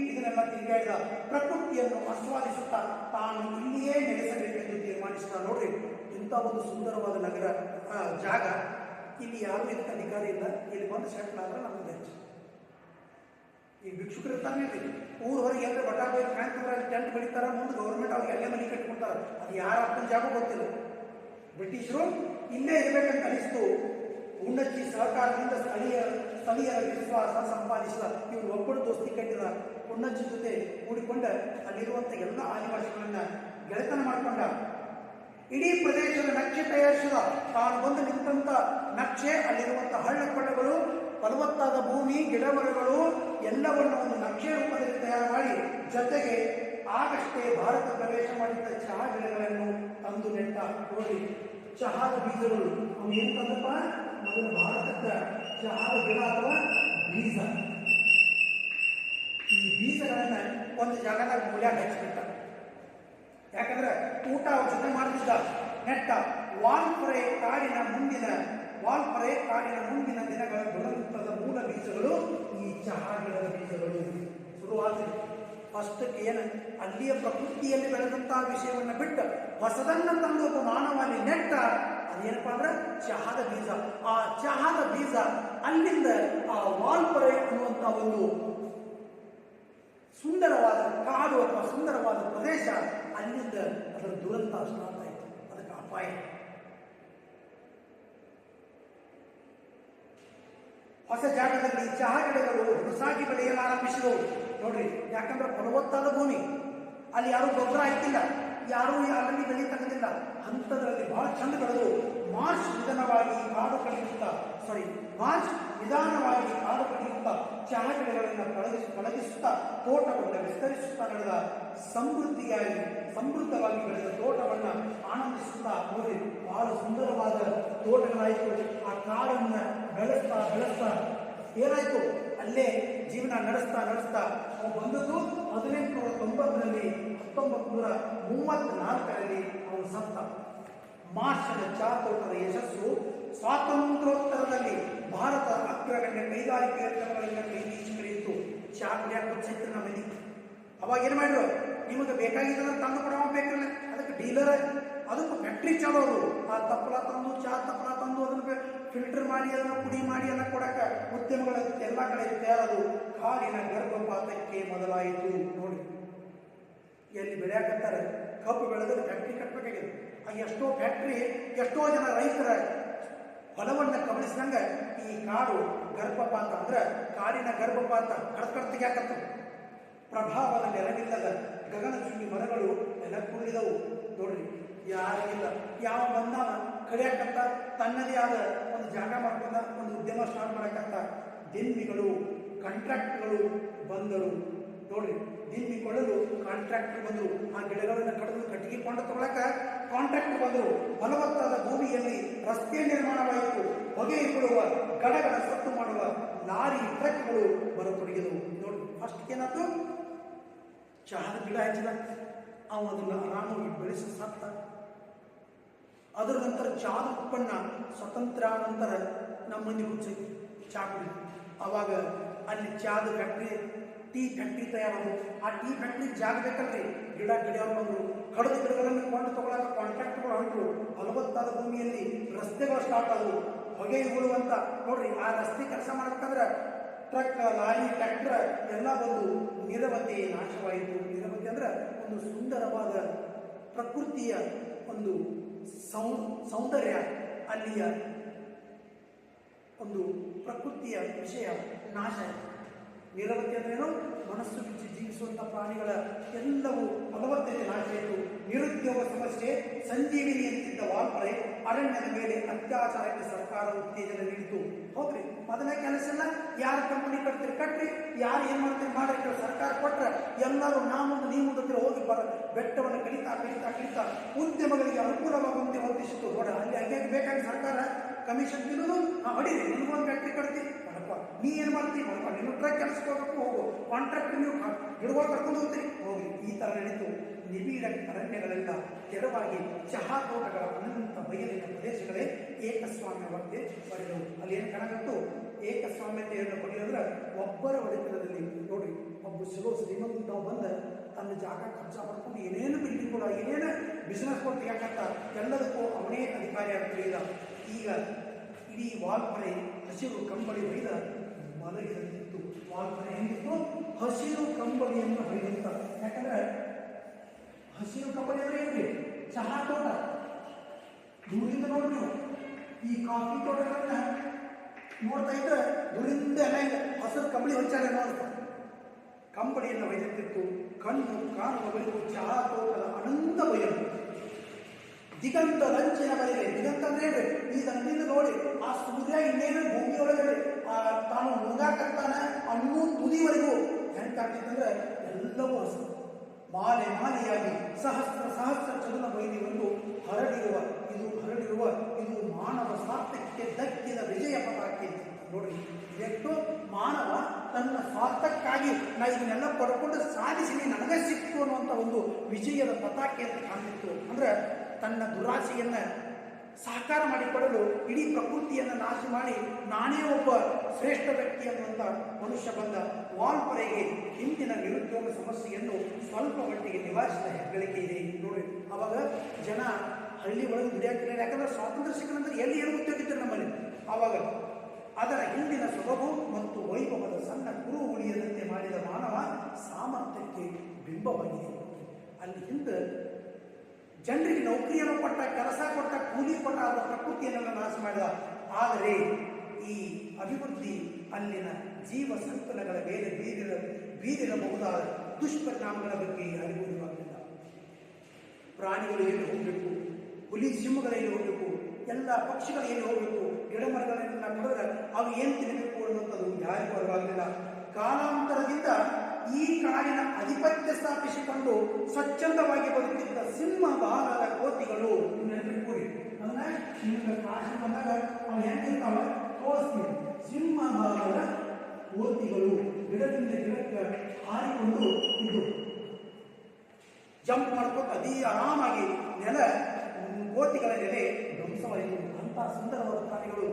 ಇದನ್ನೆಲ್ಲ ತಿರುಗಾಡಿದ. ಪ್ರಕೃತಿಯನ್ನು ಆಸ್ವಾದಿಸುತ್ತಾ ತಾನು ಇಲ್ಲಿಯೇ ನೆಲೆಸಬೇಕೆಂದು ತೀರ್ಮಾನಿಸಿದ. ನೋಡ್ರಿ, ಇಂಥ ಒಂದು ಸುಂದರವಾದ ನಗರ ಜಾಗ, ಇಲ್ಲಿ ಯಾರು ಇದಕ್ಕೆ ಅಧಿಕಾರಿ ಇಲ್ಲ, ಇಲ್ಲಿ ಬಂದು ಸೆಟ್ಲ್ ಆದ್ರೆ ನಮ್ಗೆ ಹೆಚ್ಚು. ಈ ಭಿಕ್ಷುಕರು ಇರ್ತಾನೆ, ಊರ ಹೊರಗೆ ಎಲ್ಲರೂ ಬಟಾಬಿ ಕಾಣ್ತಾರೆ, ಟೆಂಟ್ ಬಡಿತಾರ, ಮುಂದೆ ಗೌರ್ಮೆಂಟ್ ಅವ್ರಿಗೆ ಅಲ್ಲೇ ಮನೆ ಕಟ್ಕೊಂತಾರೆ. ಅದು ಯಾರ ಅಪ್ಪನ ಜಾಗ ಗೊತ್ತಿಲ್ಲ. ಬ್ರಿಟಿಷರು ಇಲ್ಲೇ ಇರಬೇಕಂತ ಅನಿಸ್ತು. ಉನ್ನತಿ ಸಹಕಾರದಿಂದ ಸ್ಥಳೀಯರ ವಿಶ್ವಾಸ ಸಂಪಾದಿಸಿದ. ಇವರು ಒಬ್ಬರು ದೋಸ್ತಿ ಕಟ್ಟಿದ. ಉನ್ನತಿ ಜೊತೆ ಕೂಡಿಕೊಂಡ ಅಲ್ಲಿರುವಂಥ ಎಲ್ಲ ಆದಿವಾಸಿಗಳನ್ನ ಗೆಳೆತನ ಮಾಡಿಕೊಂಡ. ಇಡೀ ಪ್ರದೇಶದ ನಕ್ಷೆ ತಯಾರಿಸಿದ. ತಾನು ಬಂದು ನಿಂತ ನಕ್ಷೆ, ಅಲ್ಲಿರುವಂಥ ಹಳ್ಳ ಕೊಳ್ಳಗಳು, ಫಲವತ್ತಾದ ಭೂಮಿ, ಗಿಡಮರಗಳು ಎಲ್ಲವನ್ನು ಒಂದು ನಕ್ಷೆ ರೂಪದಲ್ಲಿ ತಯಾರು ಮಾಡಿ, ಜೊತೆಗೆ ಆಗಷ್ಟೇ ಭಾರತ ಪ್ರವೇಶ ಮಾಡಿದ್ದ ಚಹಾ ಗಿಡಗಳನ್ನು ತಂದು ನೆಟ್ಟ. ನೋಡಿ, ಚಹಾದ ಬೀಜಗಳು ಅವು ಏನು ತಂದಪ್ಪ? ಮೊದಲು ಭಾರತದ ಚಹಾದ ಗಿಡ ಅಥವಾ ಬೀಜ. ಈ ಬೀಜಗಳನ್ನ ಒಂದು ಜಾಗದಾಗ ಮೂಲ್ಯಾಗ ಹಚ್ಚಿಬಿಟ್ಟ. ಯಾಕಂದ್ರೆ ಊಟ ಅವ್ರ ಜೊತೆ ಮಾಡ್ತಿದ್ದ. ನೆಟ್ಟ. ವಾಲ್ಪರೆ ಕಾಡಿನ ಮುಂದಿನ ದಿನಗಳ ಗುಣಮಟ್ಟದ ಮೂಲ ಬೀಜಗಳು ಈ ಚಹಾ ಗಿಡದ ಬೀಜಗಳು. ಶುರುವಾದ ಫಸ್ಟಕ್ಕೆ ಏನು ಅಲ್ಲಿಯ ಪ್ರಕೃತಿಯಲ್ಲಿ ಬೆಳೆದಂತಹ ವಿಷಯವನ್ನು ಬಿಟ್ಟು ಹೊಸದನ್ನ ತಂದು ಒಬ್ಬ ಮಾನವ ಅಲ್ಲಿ ನೆಟ್ಟ. ಅದೇನಪ್ಪ ಅಂದ್ರೆ ಚಹಾದ ಬೀಜ. ಆ ಚಹಾದ ಬೀಜ ಅಲ್ಲಿಂದ ಆ ವಾಲ್ಪರೆ ಅನ್ನುವಂಥ ಒಂದು ಸುಂದರವಾದ ಕಾಡು ಅಥವಾ ಸುಂದರವಾದ ಪ್ರದೇಶ, ಅಲ್ಲಿಂದ ಅದರ ದುರಂತ ಸ್ಟಾರ್ಟ್ ಆಯಿತು. ಅದಕ್ಕೆ ಅಪಾಯ. ಹೊಸ ಜಾಗದಲ್ಲಿ ಚಹಾ ಗಿಡಗಳು ಹುಡುಸಾಗಿ ಬೆಳೆಯಲು ಆರಂಭಿಸಿದವು. ನೋಡ್ರಿ, ಯಾಕಂದ್ರೆ ಫಲವತ್ತಾದ ಭೂಮಿ, ಅಲ್ಲಿ ಯಾರು ಗೊಬ್ಬರ ಹಾಕಿಲ್ಲ, ಯಾರು ಅಲ್ಲಿ ಬೆಳೆ ತಗದಿಲ್ಲ. ಅಂಥದ್ರಲ್ಲಿ ಬಹಳ ಚಂದ ಬೆಳೆದು ಮಾರ್ಚ್ ನಿಧಾನವಾಗಿ ಕಾಡು ಕಡಿಯುತ್ತಾ ಚಹಾ ಗಿಡಗಳನ್ನು ಪಳಗಿಸುತ್ತಾ ತೋಟವನ್ನು ವಿಸ್ತರಿಸುತ್ತಾ ನಡೆದ ಸಮೃದ್ಧವಾಗಿ ಬೆಳೆದ ತೋಟವನ್ನು ಆನಂದಿಸುತ್ತಾ ನೋಡಿ, ಬಹಳ ಸುಂದರವಾದ ತೋಟಗಳಾಯಿತು. ಆ ಕಾಡನ್ನು ಬೆಳೆಸ್ತಾ ಏನಾಯ್ತು, ಅಲ್ಲೇ ಜೀವನ ನಡೆಸ್ತಾ ಅವನು ಬಂದದ್ದು 1890ರಲ್ಲಿ. 1934ರಲ್ಲಿ ಅವನು ಸತ್ತ. ಮಾರ್ಷದ ಚಹಾ ತೋಟದ ಯಶಸ್ಸು ಸ್ವಾತಂತ್ರ್ಯೋತ್ತರದಲ್ಲಿ ಭಾರತ ಅಗ್ರಗಣ್ಯ ಕೈಗಾರಿಕೆಗಳಿಂದ ಕೈಗೀಚಿಕರಿಯಿತು. ಚಹಾ ಕುಡಿಯಾಕ ಚಿತ್ರ ನಮ್ಮಲ್ಲಿ ಅವಾಗ ಏನು ಮಾಡಿದ್ರು, ನಿಮಗೆ ಬೇಕಾಗಿದ್ದಂದ್ರೆ ತಂದು ಕೊಡೋ ಬೇಕಿಲ್ಲ, ಅದಕ್ಕೆ ಡೀಲರ್, ಅದಕ್ಕೆ ಫ್ಯಾಕ್ಟ್ರಿ ಚಾಲೋದು. ಆ ತಪ್ಪಲ ತಂದು ಚಹಾ ತಪ್ಪಲ ತಂದು ಅದನ್ನು ಫಿಲ್ಟರ್ ಮಾಡಿ ಅದನ್ನು ಪುಡಿ ಮಾಡಿ ಎಲ್ಲ ಕೊಡಕ ಉದ್ಯಮಗಳ ಎಲ್ಲ ಕಡೆ ತಯಾರದು. ಕಾಡಿನ ಗರ್ಭಪಾತಕ್ಕೆ ಮೊದಲಾಯಿತು. ನೋಡಿ, ಎಲ್ಲಿ ಬೆಳೆಯಾಕತ್ತಾರೆ, ಕಬ್ಬು ಬೆಳೆದ್ರೆ ಫ್ಯಾಕ್ಟ್ರಿ ಕಟ್ಟಬೇಕಾಗಿದೆ. ಎಷ್ಟೋ ಫ್ಯಾಕ್ಟ್ರಿ, ಎಷ್ಟೋ ಜನ ರೈತರ ಹೊಲವನ್ನು ಕಬಳಿಸಿದಂಗೆ ಈ ಕಾಡು ಗರ್ಭಪಾತ ಅಂದ್ರೆ ಕಾಡಿನ ಗರ್ಭಪಾತ ಕಡ್ಕಡ್ತಿಗ್ಯಾಕತ್ತು. ಪ್ರಭಾವದ ನೆರವಿಲ್ಲದ ಗಗನಚುಂಬಿ ಮರಗಳು ಎಲ್ಲ ಕುಳಿದವು. ನೋಡ್ರಿ, ಯಾರಿಗಿಲ್ಲ, ಯಾವ ಬಂದಾನ ಕಡಿಯಾಕಂತ ತನ್ನದೇ ಆದ ಒಂದು ಜಾಗ ಮಾಡ್ಕೊಂಡ ಒಂದು ಉದ್ಯಮ ಸ್ಟಾರ್ಟ್ ಮಾಡಕ್ಕಂತ ದಿಮ್ಮಿಗಳು, ಕಾಂಟ್ರಾಕ್ಟ್ಗಳು ಬಂದರು. ನೋಡ್ರಿ, ದಿಮ್ಮಿ ಕೊಳ್ಳಲು ಕಾಂಟ್ರಾಕ್ಟರ್ ಬಂದರು. ಆ ಗಿಡಗಳನ್ನು ಕಟ್ಟಿಗೆ ಕೊಂಡು ತಗೊಳಕ ಕಾಂಟ್ರಾಕ್ಟರ್ ಬಂದರು. ಫಲವತ್ತಾದ ಭೂಮಿಯಲ್ಲಿ ರಸ್ತೆ ನಿರ್ಮಾಣವಾಯಿತು. ಹೊಗೆ ಇಡುವ ಗಡಗಳ ಸತ್ತು ಮಾಡುವ ಲಾರಿ ಟ್ರಕ್ಗಳು ಬರತೊಡಗಿದವು. ನೋಡಿ, ಫಸ್ಟ್ ಏನಾಯ್ತು, ಚಹಾದ ಗಿಡ ಹಚ್ಚಿದ, ಅವು ಅದನ್ನು ಆರಾಮಾಗಿ ಬೆಳೆಸಿ ಸತ್ತ. ಅದರ ನಂತರ ಚಹಾದ ಉತ್ಪನ್ನ ಸ್ವತಂತ್ರ ನಂತರ ನಮ್ಮ ಮಂದಿ ಹುಚ್ಚೈತಿ ಚಹಾ ಕುಡಿ. ಅವಾಗ ಅಲ್ಲಿ ಚಹಾದ ಫ್ಯಾಕ್ಟ್ರಿ, ಟೀ ಫ್ಯಾಕ್ಟ್ರಿ ತಯಾರದು. ಆ ಟೀ ಫ್ಯಾಕ್ಟ್ರಿ ಜಾಗ ಬೇಕಲ್ರಿ, ಗಿಡ ಬಂದರು. ಕಡದ ಗಿಡಗಳನ್ನು ಕೊಂಡು ತಗೊಳ್ಳಾಕ ಕಾಂಟ್ರಾಕ್ಟ್ಗಳು ಹೊಂಟರು. ಫಲವತ್ತಾದ ಭೂಮಿಯಲ್ಲಿ ರಸ್ತೆಗಳು ಸ್ಟಾರ್ಟ್ ಆದವು. ಹೊಗೆ ಉಗುಳುವಂತ. ನೋಡ್ರಿ, ಆ ರಸ್ತೆ ಕೆಲಸ ಮಾಡ್ಬೇಕಂದ್ರೆ ಟ್ರಕ್, ಲಾರಿ, ಟ್ರ್ಯಾಕ್ಟರ್ ಎಲ್ಲ ಬಂದು ನಿರವತೆ ನಾಶವಾಯಿತು. ನಿರವತೆ ಅಂದ್ರೆ ಒಂದು ಸುಂದರವಾದ ಪ್ರಕೃತಿಯ ಒಂದು ಸೌಂದರ್ಯ, ಅಲ್ಲಿಯ ಒಂದು ಪ್ರಕೃತಿಯ ವಿಷಯ ನಾಶ. ನಿರವತೆ ಅಂದ್ರೇನು, ಮನಸ್ಸು ಬಿಚ್ಚಿ ಜೀವಿಸುವಂಥ ಪ್ರಾಣಿಗಳ ಎಲ್ಲವೂ ಫಲವತ್ತತೆ ನಾಶ ಆಯಿತು. ನಿರುದ್ಯೋಗ ಸಮಸ್ಯೆ ಸಂಜೀವಿನಿ ಅಂತಿದ್ದ ವಾಲ್ಪರೆ ಅರಣ್ಯದ ಮೇಲೆ ಅತ್ಯಾಚಾರಕ್ಕೆ ಸರ್ಕಾರ ಉತ್ತೇಜನ ನೀಡಿತು. ಹೌದ್ರಿ, ಮೊದಲನೇ ಕೆಲಸ ಎಲ್ಲ ಯಾರು ಕಂಪನಿ ಕಟ್ರಿ, ಯಾರು ಏನ್ ಮಾಡ್ತೀರಿ ಮಾಡ್ರಿ, ಸರ್ಕಾರ ಕೊಟ್ರೆ ಎಲ್ಲರೂ ನೀವು ಹೋಗಿ ಬೆಟ್ಟವನ್ನು ಕಡಿತಾ ಉದ್ಯಮಗಳಿಗೆ ಅನುಕೂಲವಾಗುವಂತೆ ವರ್ತಿಸಿತು. ನೋಡ, ಅಲ್ಲಿ ಹಾಗೆ ಬೇಕಾಗಿ ಸರ್ಕಾರ ಕಮಿಷನ್ ತಿನ್ನೋದು, ಹೊಡೀರಿ, ನಿಮ್ಗೊಂದು ಫ್ಯಾಕ್ಟ್ರಿ ಕಟ್ತಿ, ನೀ ಏನ್ ಮಾಡ್ತೀವಿ, ನಿಮ್ಮ ಟ್ರಕ್ ಕೆಲಸಕ್ಕೆ ಹೋಗಬೇಕು, ಹೋಗು, ಕಾಂಟ್ರಾಕ್ಟ್ ನೀವು ಗಿಡಗಳು ಕರ್ಕೊಂಡು ಹೋಗ್ತೀರಿ, ಹೋಗಿ. ಈ ತರ ನಡೀತು. ನಿಬಿಡ ಅರಣ್ಯಗಳೆಲ್ಲ ತೆರವಾಗಿ ಚಹಾ ತೋಟಗಳ ಅನಂತ ಬಯಲಿನ ಪ್ರದೇಶಗಳೇ ಏಕಸ್ವಾಮ್ಯವಕ್ಕೆ ಪಡೆದವು. ಅಲ್ಲಿ ಏನು ಕಾಣಕತ್ತು? ಏಕಸ್ವಾಮ್ಯತೆಯನ್ನು ಪಡೆಯೋದ್ರೆ ಒಬ್ಬರ ಒಡೆತನದಲ್ಲಿ. ನೋಡ್ರಿ, ಒಬ್ಬ ಶ್ರೀಮಂತ ನಾವು ಬಂದ ತನ್ನ ಜಾಗ ಕಬ್ಜಾ ಮಾಡ್ಕೊಂಡು ಏನೇನು ಬಿಲ್ಡಿಂಗ್ ಕೂಡ ಏನೇನು ಬಿಸಿನೆಸ್ ಕೊಟ್ಟು ತೆಗಿಯಕತ್ತ ಎಲ್ಲದಕ್ಕೂ ಅವನೇ ಅಧಿಕಾರಿ ಆಗ್ತಿಲ್ಲ. ಈಗ ಇಡೀ ವಾಲ್ಪನೆ ಹಸಿರು ಕಂಬಳಿ ಹೊಯ್ದ ಮಲಗಿದಂತಿತ್ತು. ವಾಲ್ಪನೆ ಹೆಂಗಿತ್ತು? ಹಸಿರು ಕಂಬಳಿಯನ್ನು ಹೊಯ್ದಂತ. ಯಾಕಂದ್ರೆ ಹಸಿರು ಕಂಬಳಿ ಅಂದ್ರೆ ಏನ್ರಿ? ಚಹಾ ತೋಟ. ದೂರಿಂದ ನೋಡಿ ನೀವು ಈ ಕಾಫಿ ತೋಟಗಳನ್ನ ನೋಡ್ತಾ ಇದ್ರೆ ದೂರಿಂದ ಎಲ್ಲ ಹಸಿರು ಕಂಬಳಿ ಹೊಚ್ಚಾರೆ ನೋಡ್ತಾರೆ. ಕಂಬಳಿಯನ್ನು ಒಯ್ದಂತಿತ್ತು. ಕಣ್ಣು ಕಾಣುವ ಬಳಿಕು ಚಹಾ ತೋಟದ ಅನಂತ ಬಯಲು. ದಿಗಂತ ರಂಚಿನ ಬಯಲೆ. ದಿಗಂತ ಅಂದ್ರೆ ಈ ದಂಡಿಂದ ನೋಡಿ ಆ ಸೂರ್ಯ ಇನ್ನೇನು ಭೂಮಿಯೊಳಗಡೆ ತಾನು ಮುಳುಗಾಕತ್ತಾನ ಅನ್ನೋ ತುದಿವರೆಗೂ ಹೆಂಗಾಗ್ತಿತ್ತಂದ್ರೆ ಎಲ್ಲವೂ ಹಸಿರು. ಮಾಲೆ ಮಾಲೆಯಾಗಿ ಸಹಸ್ರ ಸಹಸ್ರ ಚಲನ ಬೈಲಿಯನ್ನು ಹರಡಿರುವ ಇದು ಮಾನವ ಸ್ವಾರ್ಥಕ್ಕೆ ದಕ್ಕಿದ ವಿಜಯ ಪತಾಕೆ. ನೋಡ್ರಿ, ಎಷ್ಟು ಮಾನವ ತನ್ನ ಸ್ವಾರ್ಥಕ್ಕಾಗಿ ನಾ ಇದನ್ನೆಲ್ಲ ಪಡ್ಕೊಂಡು ಸಾಧಿಸಿ ನನಗೆ ಸಿಕ್ತು ಅನ್ನುವಂಥ ಒಂದು ವಿಜಯದ ಪತಾಕೆ ಅಂತ ಕಾಣ್ತಿತ್ತು. ಅಂದ್ರೆ ತನ್ನ ದುರಾಸೆಯನ್ನ ಸಾಕಾರ ಮಾಡಿಕೊಳ್ಳಲು ಇಡೀ ಪ್ರಕೃತಿಯನ್ನು ನಾಶ ಮಾಡಿ ನಾನೇ ಒಬ್ಬ ಶ್ರೇಷ್ಠ ವ್ಯಕ್ತಿ ಅನ್ನುವಂಥ ಮನುಷ್ಯ ಬಂದ. ವಾಲ್ಪರೆಗೆ ಹಿಂದಿನ ನಿರುದ್ಯೋಗ ಸಮಸ್ಯೆಯನ್ನು ಸ್ವಲ್ಪ ಮಟ್ಟಿಗೆ ನಿವಾರಿಸಿದ ಹೆಗ್ಗಳಿಕೆ ಇದೆ. ನೋಡಿ, ಅವಾಗ ಜನ ಹಳ್ಳಿ ಒಳಗೆ ದುಡಿಯಾಕ್ತಿಲ್ಲ. ಯಾಕಂದ್ರೆ ಸ್ವಾತಂತ್ರ್ಯ ಸಿಕ್ಕಂದ್ರೆ ಎಲ್ಲಿ ಏನು ಉದ್ಯೋಗಿದ್ರು ನಮ್ಮಲ್ಲಿ. ಆವಾಗ ಅದರ ಹಿಂದಿನ ಸೊಬಗು ಮತ್ತು ವೈಭವದ ಸಣ್ಣ ಕುರು ಉಳಿಯದಂತೆ ಮಾಡಿದ ಮಾನವ ಸಾಮರ್ಥ್ಯಕ್ಕೆ ಬಿಂಬವಾಗಿದೆ. ಅಲ್ಲಿ ಹಿಂದೆ ಜನರಿಗೆ ನೌಕರಿಯನ್ನು ಕೊಟ್ಟ, ಕೆಲಸ ಕೊಟ್ಟ, ಕೂಲಿ ಕೊಟ್ಟ, ಅದರ ಪ್ರಕೃತಿಯನ್ನೆಲ್ಲ ನಾಶ ಮಾಡಿದ. ಆದರೆ ಈ ಅಭಿವೃದ್ಧಿ ಅಲ್ಲಿನ ಜೀವ ಸಂಕುಲಗಳ ಮೇಲೆ ಬೀರಿರಬಹುದಾದ ದುಷ್ಪರಿಣಾಮಗಳ ಬಗ್ಗೆ ಅರಿವುವಾಗಲಿಲ್ಲ. ಪ್ರಾಣಿಗಳು ಎಲ್ಲಿ ಹೋಗಬೇಕು, ಹುಲಿ ಸಿಂಹಗಳು ಎಲ್ಲಿ ಹೋಗಬೇಕು, ಎಲ್ಲ ಪಕ್ಷಿಗಳು ಎಲ್ಲಿ ಹೋಗಬೇಕು, ಗಿಡ ಮರಗಳನ್ನೆಲ್ಲ ನೋಡಿದ್ರೆ ಅವು ಏನು ತಿನ್ನಬೇಕು ಅನ್ನುವಂಥದ್ದು ಯಾರಿಗೂ ಅರಿವಾಗಲಿಲ್ಲ. ಕಾಲಾಂತರದಿಂದ ಈ ಕಾಡಿನ ಅಧಿಪತ್ಯ ಸ್ಥಾಪಿಸಿಕೊಂಡು ಸ್ವಚ್ಛಂದವಾಗಿ ಬದುಕಿದ್ದ ಸಿಂಹ ಬಾಲದ ಕೋತಿಗಳು ನೆನಪಿಟ್ಕೊಡಿ. ಅದನ್ನ ನಿಮ್ಗೆ ಕಾಶಿ ಬಂದಾಗ ಅವು ಹೆಂಗಿರ್ತಾವ ತೋರಿಸ್ತೀವಿ. ಸಿಂಹ ಬಾಲದ ಕೋತಿಗಳು ಗಿಡದಿಂದ ಗಿಡಕ್ಕೆ ಹಾರಿಕೊಂಡು ಇದು ಜಂಪ್ ಮಾಡ್ಕೊಂಡು ಅದೇ ಆರಾಮಾಗಿ ಕೋತಿಗಳ ನೆಲೆ ಧ್ವಂಸವಾಯಿತು. ಅಂತಹ ಸುಂದರವಾದ ಪ್ರಾಣಿಗಳು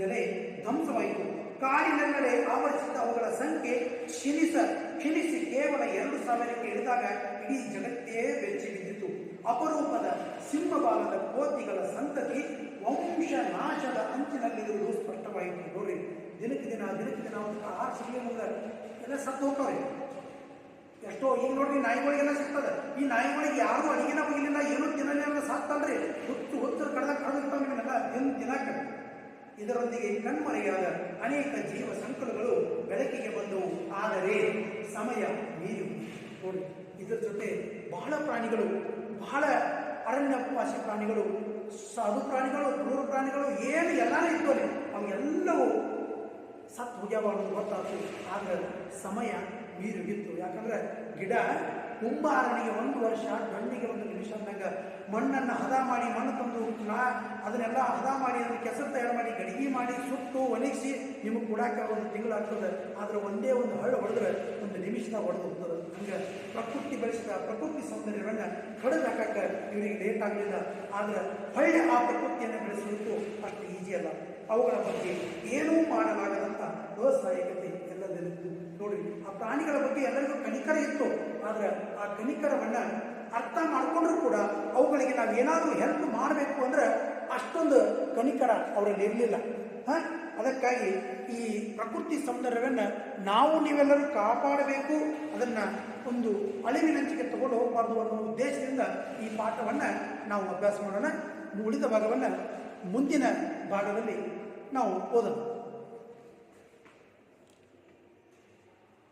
ನೆಲೆ ಧ್ವಂಸವಾಯಿತು. ಕಾಡಿನೆಲ್ಲೆಡೆ ಆವರಿಸಿದ ಅವುಗಳ ಸಂಖ್ಯೆ ಕ್ಷೀಣಿಸಿ ಕೇವಲ 2,000ಕ್ಕೆ ಇಳಿದಾಗ ಇಡೀ ಜಗತ್ತೇ ಬೆಚ್ಚಿ ಬಿದ್ದಿತು. ಅಪರೂಪದ ಸಿಂಹಬಾಲದ ಕೋತಿಗಳ ಸಂತತಿ ವಂಶ ನಾಶದ ಅಂಚಿನಲ್ಲಿರುವುದು ಸ್ಪಷ್ಟವಾಯಿತು. ನೋಡ್ರಿ, ದಿನಕ್ಕೆ ದಿನ ಒಂದು ಆಹಾರ ಸಿಗಲಿಲ್ಲ ಎಲ್ಲ ಸತ್ತು ಹೋಗ್ತವೆ. ಎಷ್ಟೋ ಈಗ ನೋಡ್ರಿ ನಾಯಿಗಳಿಗೆಲ್ಲ ಸಿಗ್ತದೆ. ಈ ನಾಯಿಗಳಿಗೆ ಯಾರು ಅಡಿಗೆನ ಹೋಗಿಲ್ಲ, ಏನೂ ತಿನ್ನಲಿಲ್ಲ, ಸತ್ತಲ್ರಿ. ಹುಚ್ಚರು ಕಡ್ದಾಗ ಕಳೆದಿರ್ತಾವೆಲ್ಲ ತಿನ್ನಕ. ಇದರೊಂದಿಗೆ ಕಣ್ಮರೆಯಾದ ಅನೇಕ ಜೀವ ಸಂಕುಲಗಳು ಬೆಳಕಿಗೆ ಬಂದವು. ಆದರೆ ಸಮಯ ಮೀರಿ ನೋಡಿ, ಇದರ ಜೊತೆ ಬಹಳ ಪ್ರಾಣಿಗಳು, ಬಹಳ ಅರಣ್ಯವಾಸಿ ಪ್ರಾಣಿಗಳು, ಸಾಧು ಪ್ರಾಣಿಗಳು, ಕ್ರೂರ ಪ್ರಾಣಿಗಳು ಏನು ಎಲ್ಲಾನು ಇದ್ದವಲ್ಲಿ ಅವೆಲ್ಲವೂ ಸತ್ತು ಹೋಗ್ಯಾವ ಅನ್ನೋದು ಗೊತ್ತಾಯ್ತು. ಆದರೆ ಸಮಯ ಮೀರಿ ಬಿತ್ತು. ಯಾಕಂದ್ರೆ ಗಿಡ ಕುಂಬಾರನಿಗೆ 1 ವರ್ಷ, ಗಂಡಿಗೆ 1 ನಿಮಿಷ ಅಂದಾಗ ಮಣ್ಣನ್ನು ಹದ ಮಾಡಿ, ಮಣ್ಣು ತಂದು ಅದನ್ನೆಲ್ಲ ಹದ ಮಾಡಿ, ಅದನ್ನು ಕೆಸರು ತಯಾರು ಮಾಡಿ, ಗಡಿಗೆ ಮಾಡಿ, ಸುಟ್ಟು ಒಣಗಿಸಿ ನಿಮಗೆ ಕೊಡಾಕ 1 ತಿಂಗಳು ಆಗ್ತದೆ. ಆದರೆ ಒಂದೇ ಒಂದು ಹಳ್ಳ ಹೊಡೆದ್ರೆ 1 ನಿಮಿಷದಾಗ ಹೊಡೆದು ಹೋಗ್ತದೆ. ಹಂಗೆ ಪ್ರಕೃತಿ ಬೆಳೆಸಿದ ಪ್ರಕೃತಿ ಸೌಂದರ್ಯವನ್ನು ಹೊಡೆದು ಹಾಕಕ್ಕೆ ಇವರಿಗೆ ಲೇಟ್ ಆಗಲಿಲ್ಲ. ಆದರೆ ಹೊಳ್ಳೆ ಆ ಪ್ರಕೃತಿಯನ್ನು ಬೆಳೆಸಬೇಕು ಅಷ್ಟು ಈಜಿ ಅಲ್ಲ. ಅವುಗಳ ಬಗ್ಗೆ ಏನೂ ಮಾಡಲಾಗದಂಥ ಅಸಹಾಯಕತೆ ಎಲ್ಲದಲ್ಲಿತ್ತು. ನೋಡಿ, ಆ ಪ್ರಾಣಿಗಳ ಬಗ್ಗೆ ಎಲ್ಲರಿಗೂ ಕನಿಕರ ಇತ್ತು. ಆದರೆ ಆ ಕನಿಕರವನ್ನು ಅರ್ಥ ಮಾಡಿಕೊಂಡ್ರೂ ಕೂಡ ಅವುಗಳಿಗೆ ನಾವು ಏನಾದರೂ ಹೆಲ್ಪ್ ಮಾಡಬೇಕು ಅಂದರೆ ಅಷ್ಟೊಂದು ಕನಿಕರ ಅವರಲ್ಲಿ ಇರಲಿಲ್ಲ. ಅದಕ್ಕಾಗಿ ಈ ಪ್ರಕೃತಿ ಸೌಂದರ್ಯವನ್ನು ನಾವು ನೀವೆಲ್ಲರೂ ಕಾಪಾಡಬೇಕು, ಅದನ್ನು ಒಂದು ಅಳಿವಿನಂಚಿಗೆ ತಗೊಂಡು ಹೋಗಬಾರ್ದು ಅನ್ನೋ ಉದ್ದೇಶದಿಂದ ಈ ಪಾಠವನ್ನು ನಾವು ಅಭ್ಯಾಸ ಮಾಡೋಣ. ಉಳಿದ ಭಾಗವನ್ನು ಮುಂದಿನ ಭಾಗದಲ್ಲಿ ನಾವು ಓದೋಣ.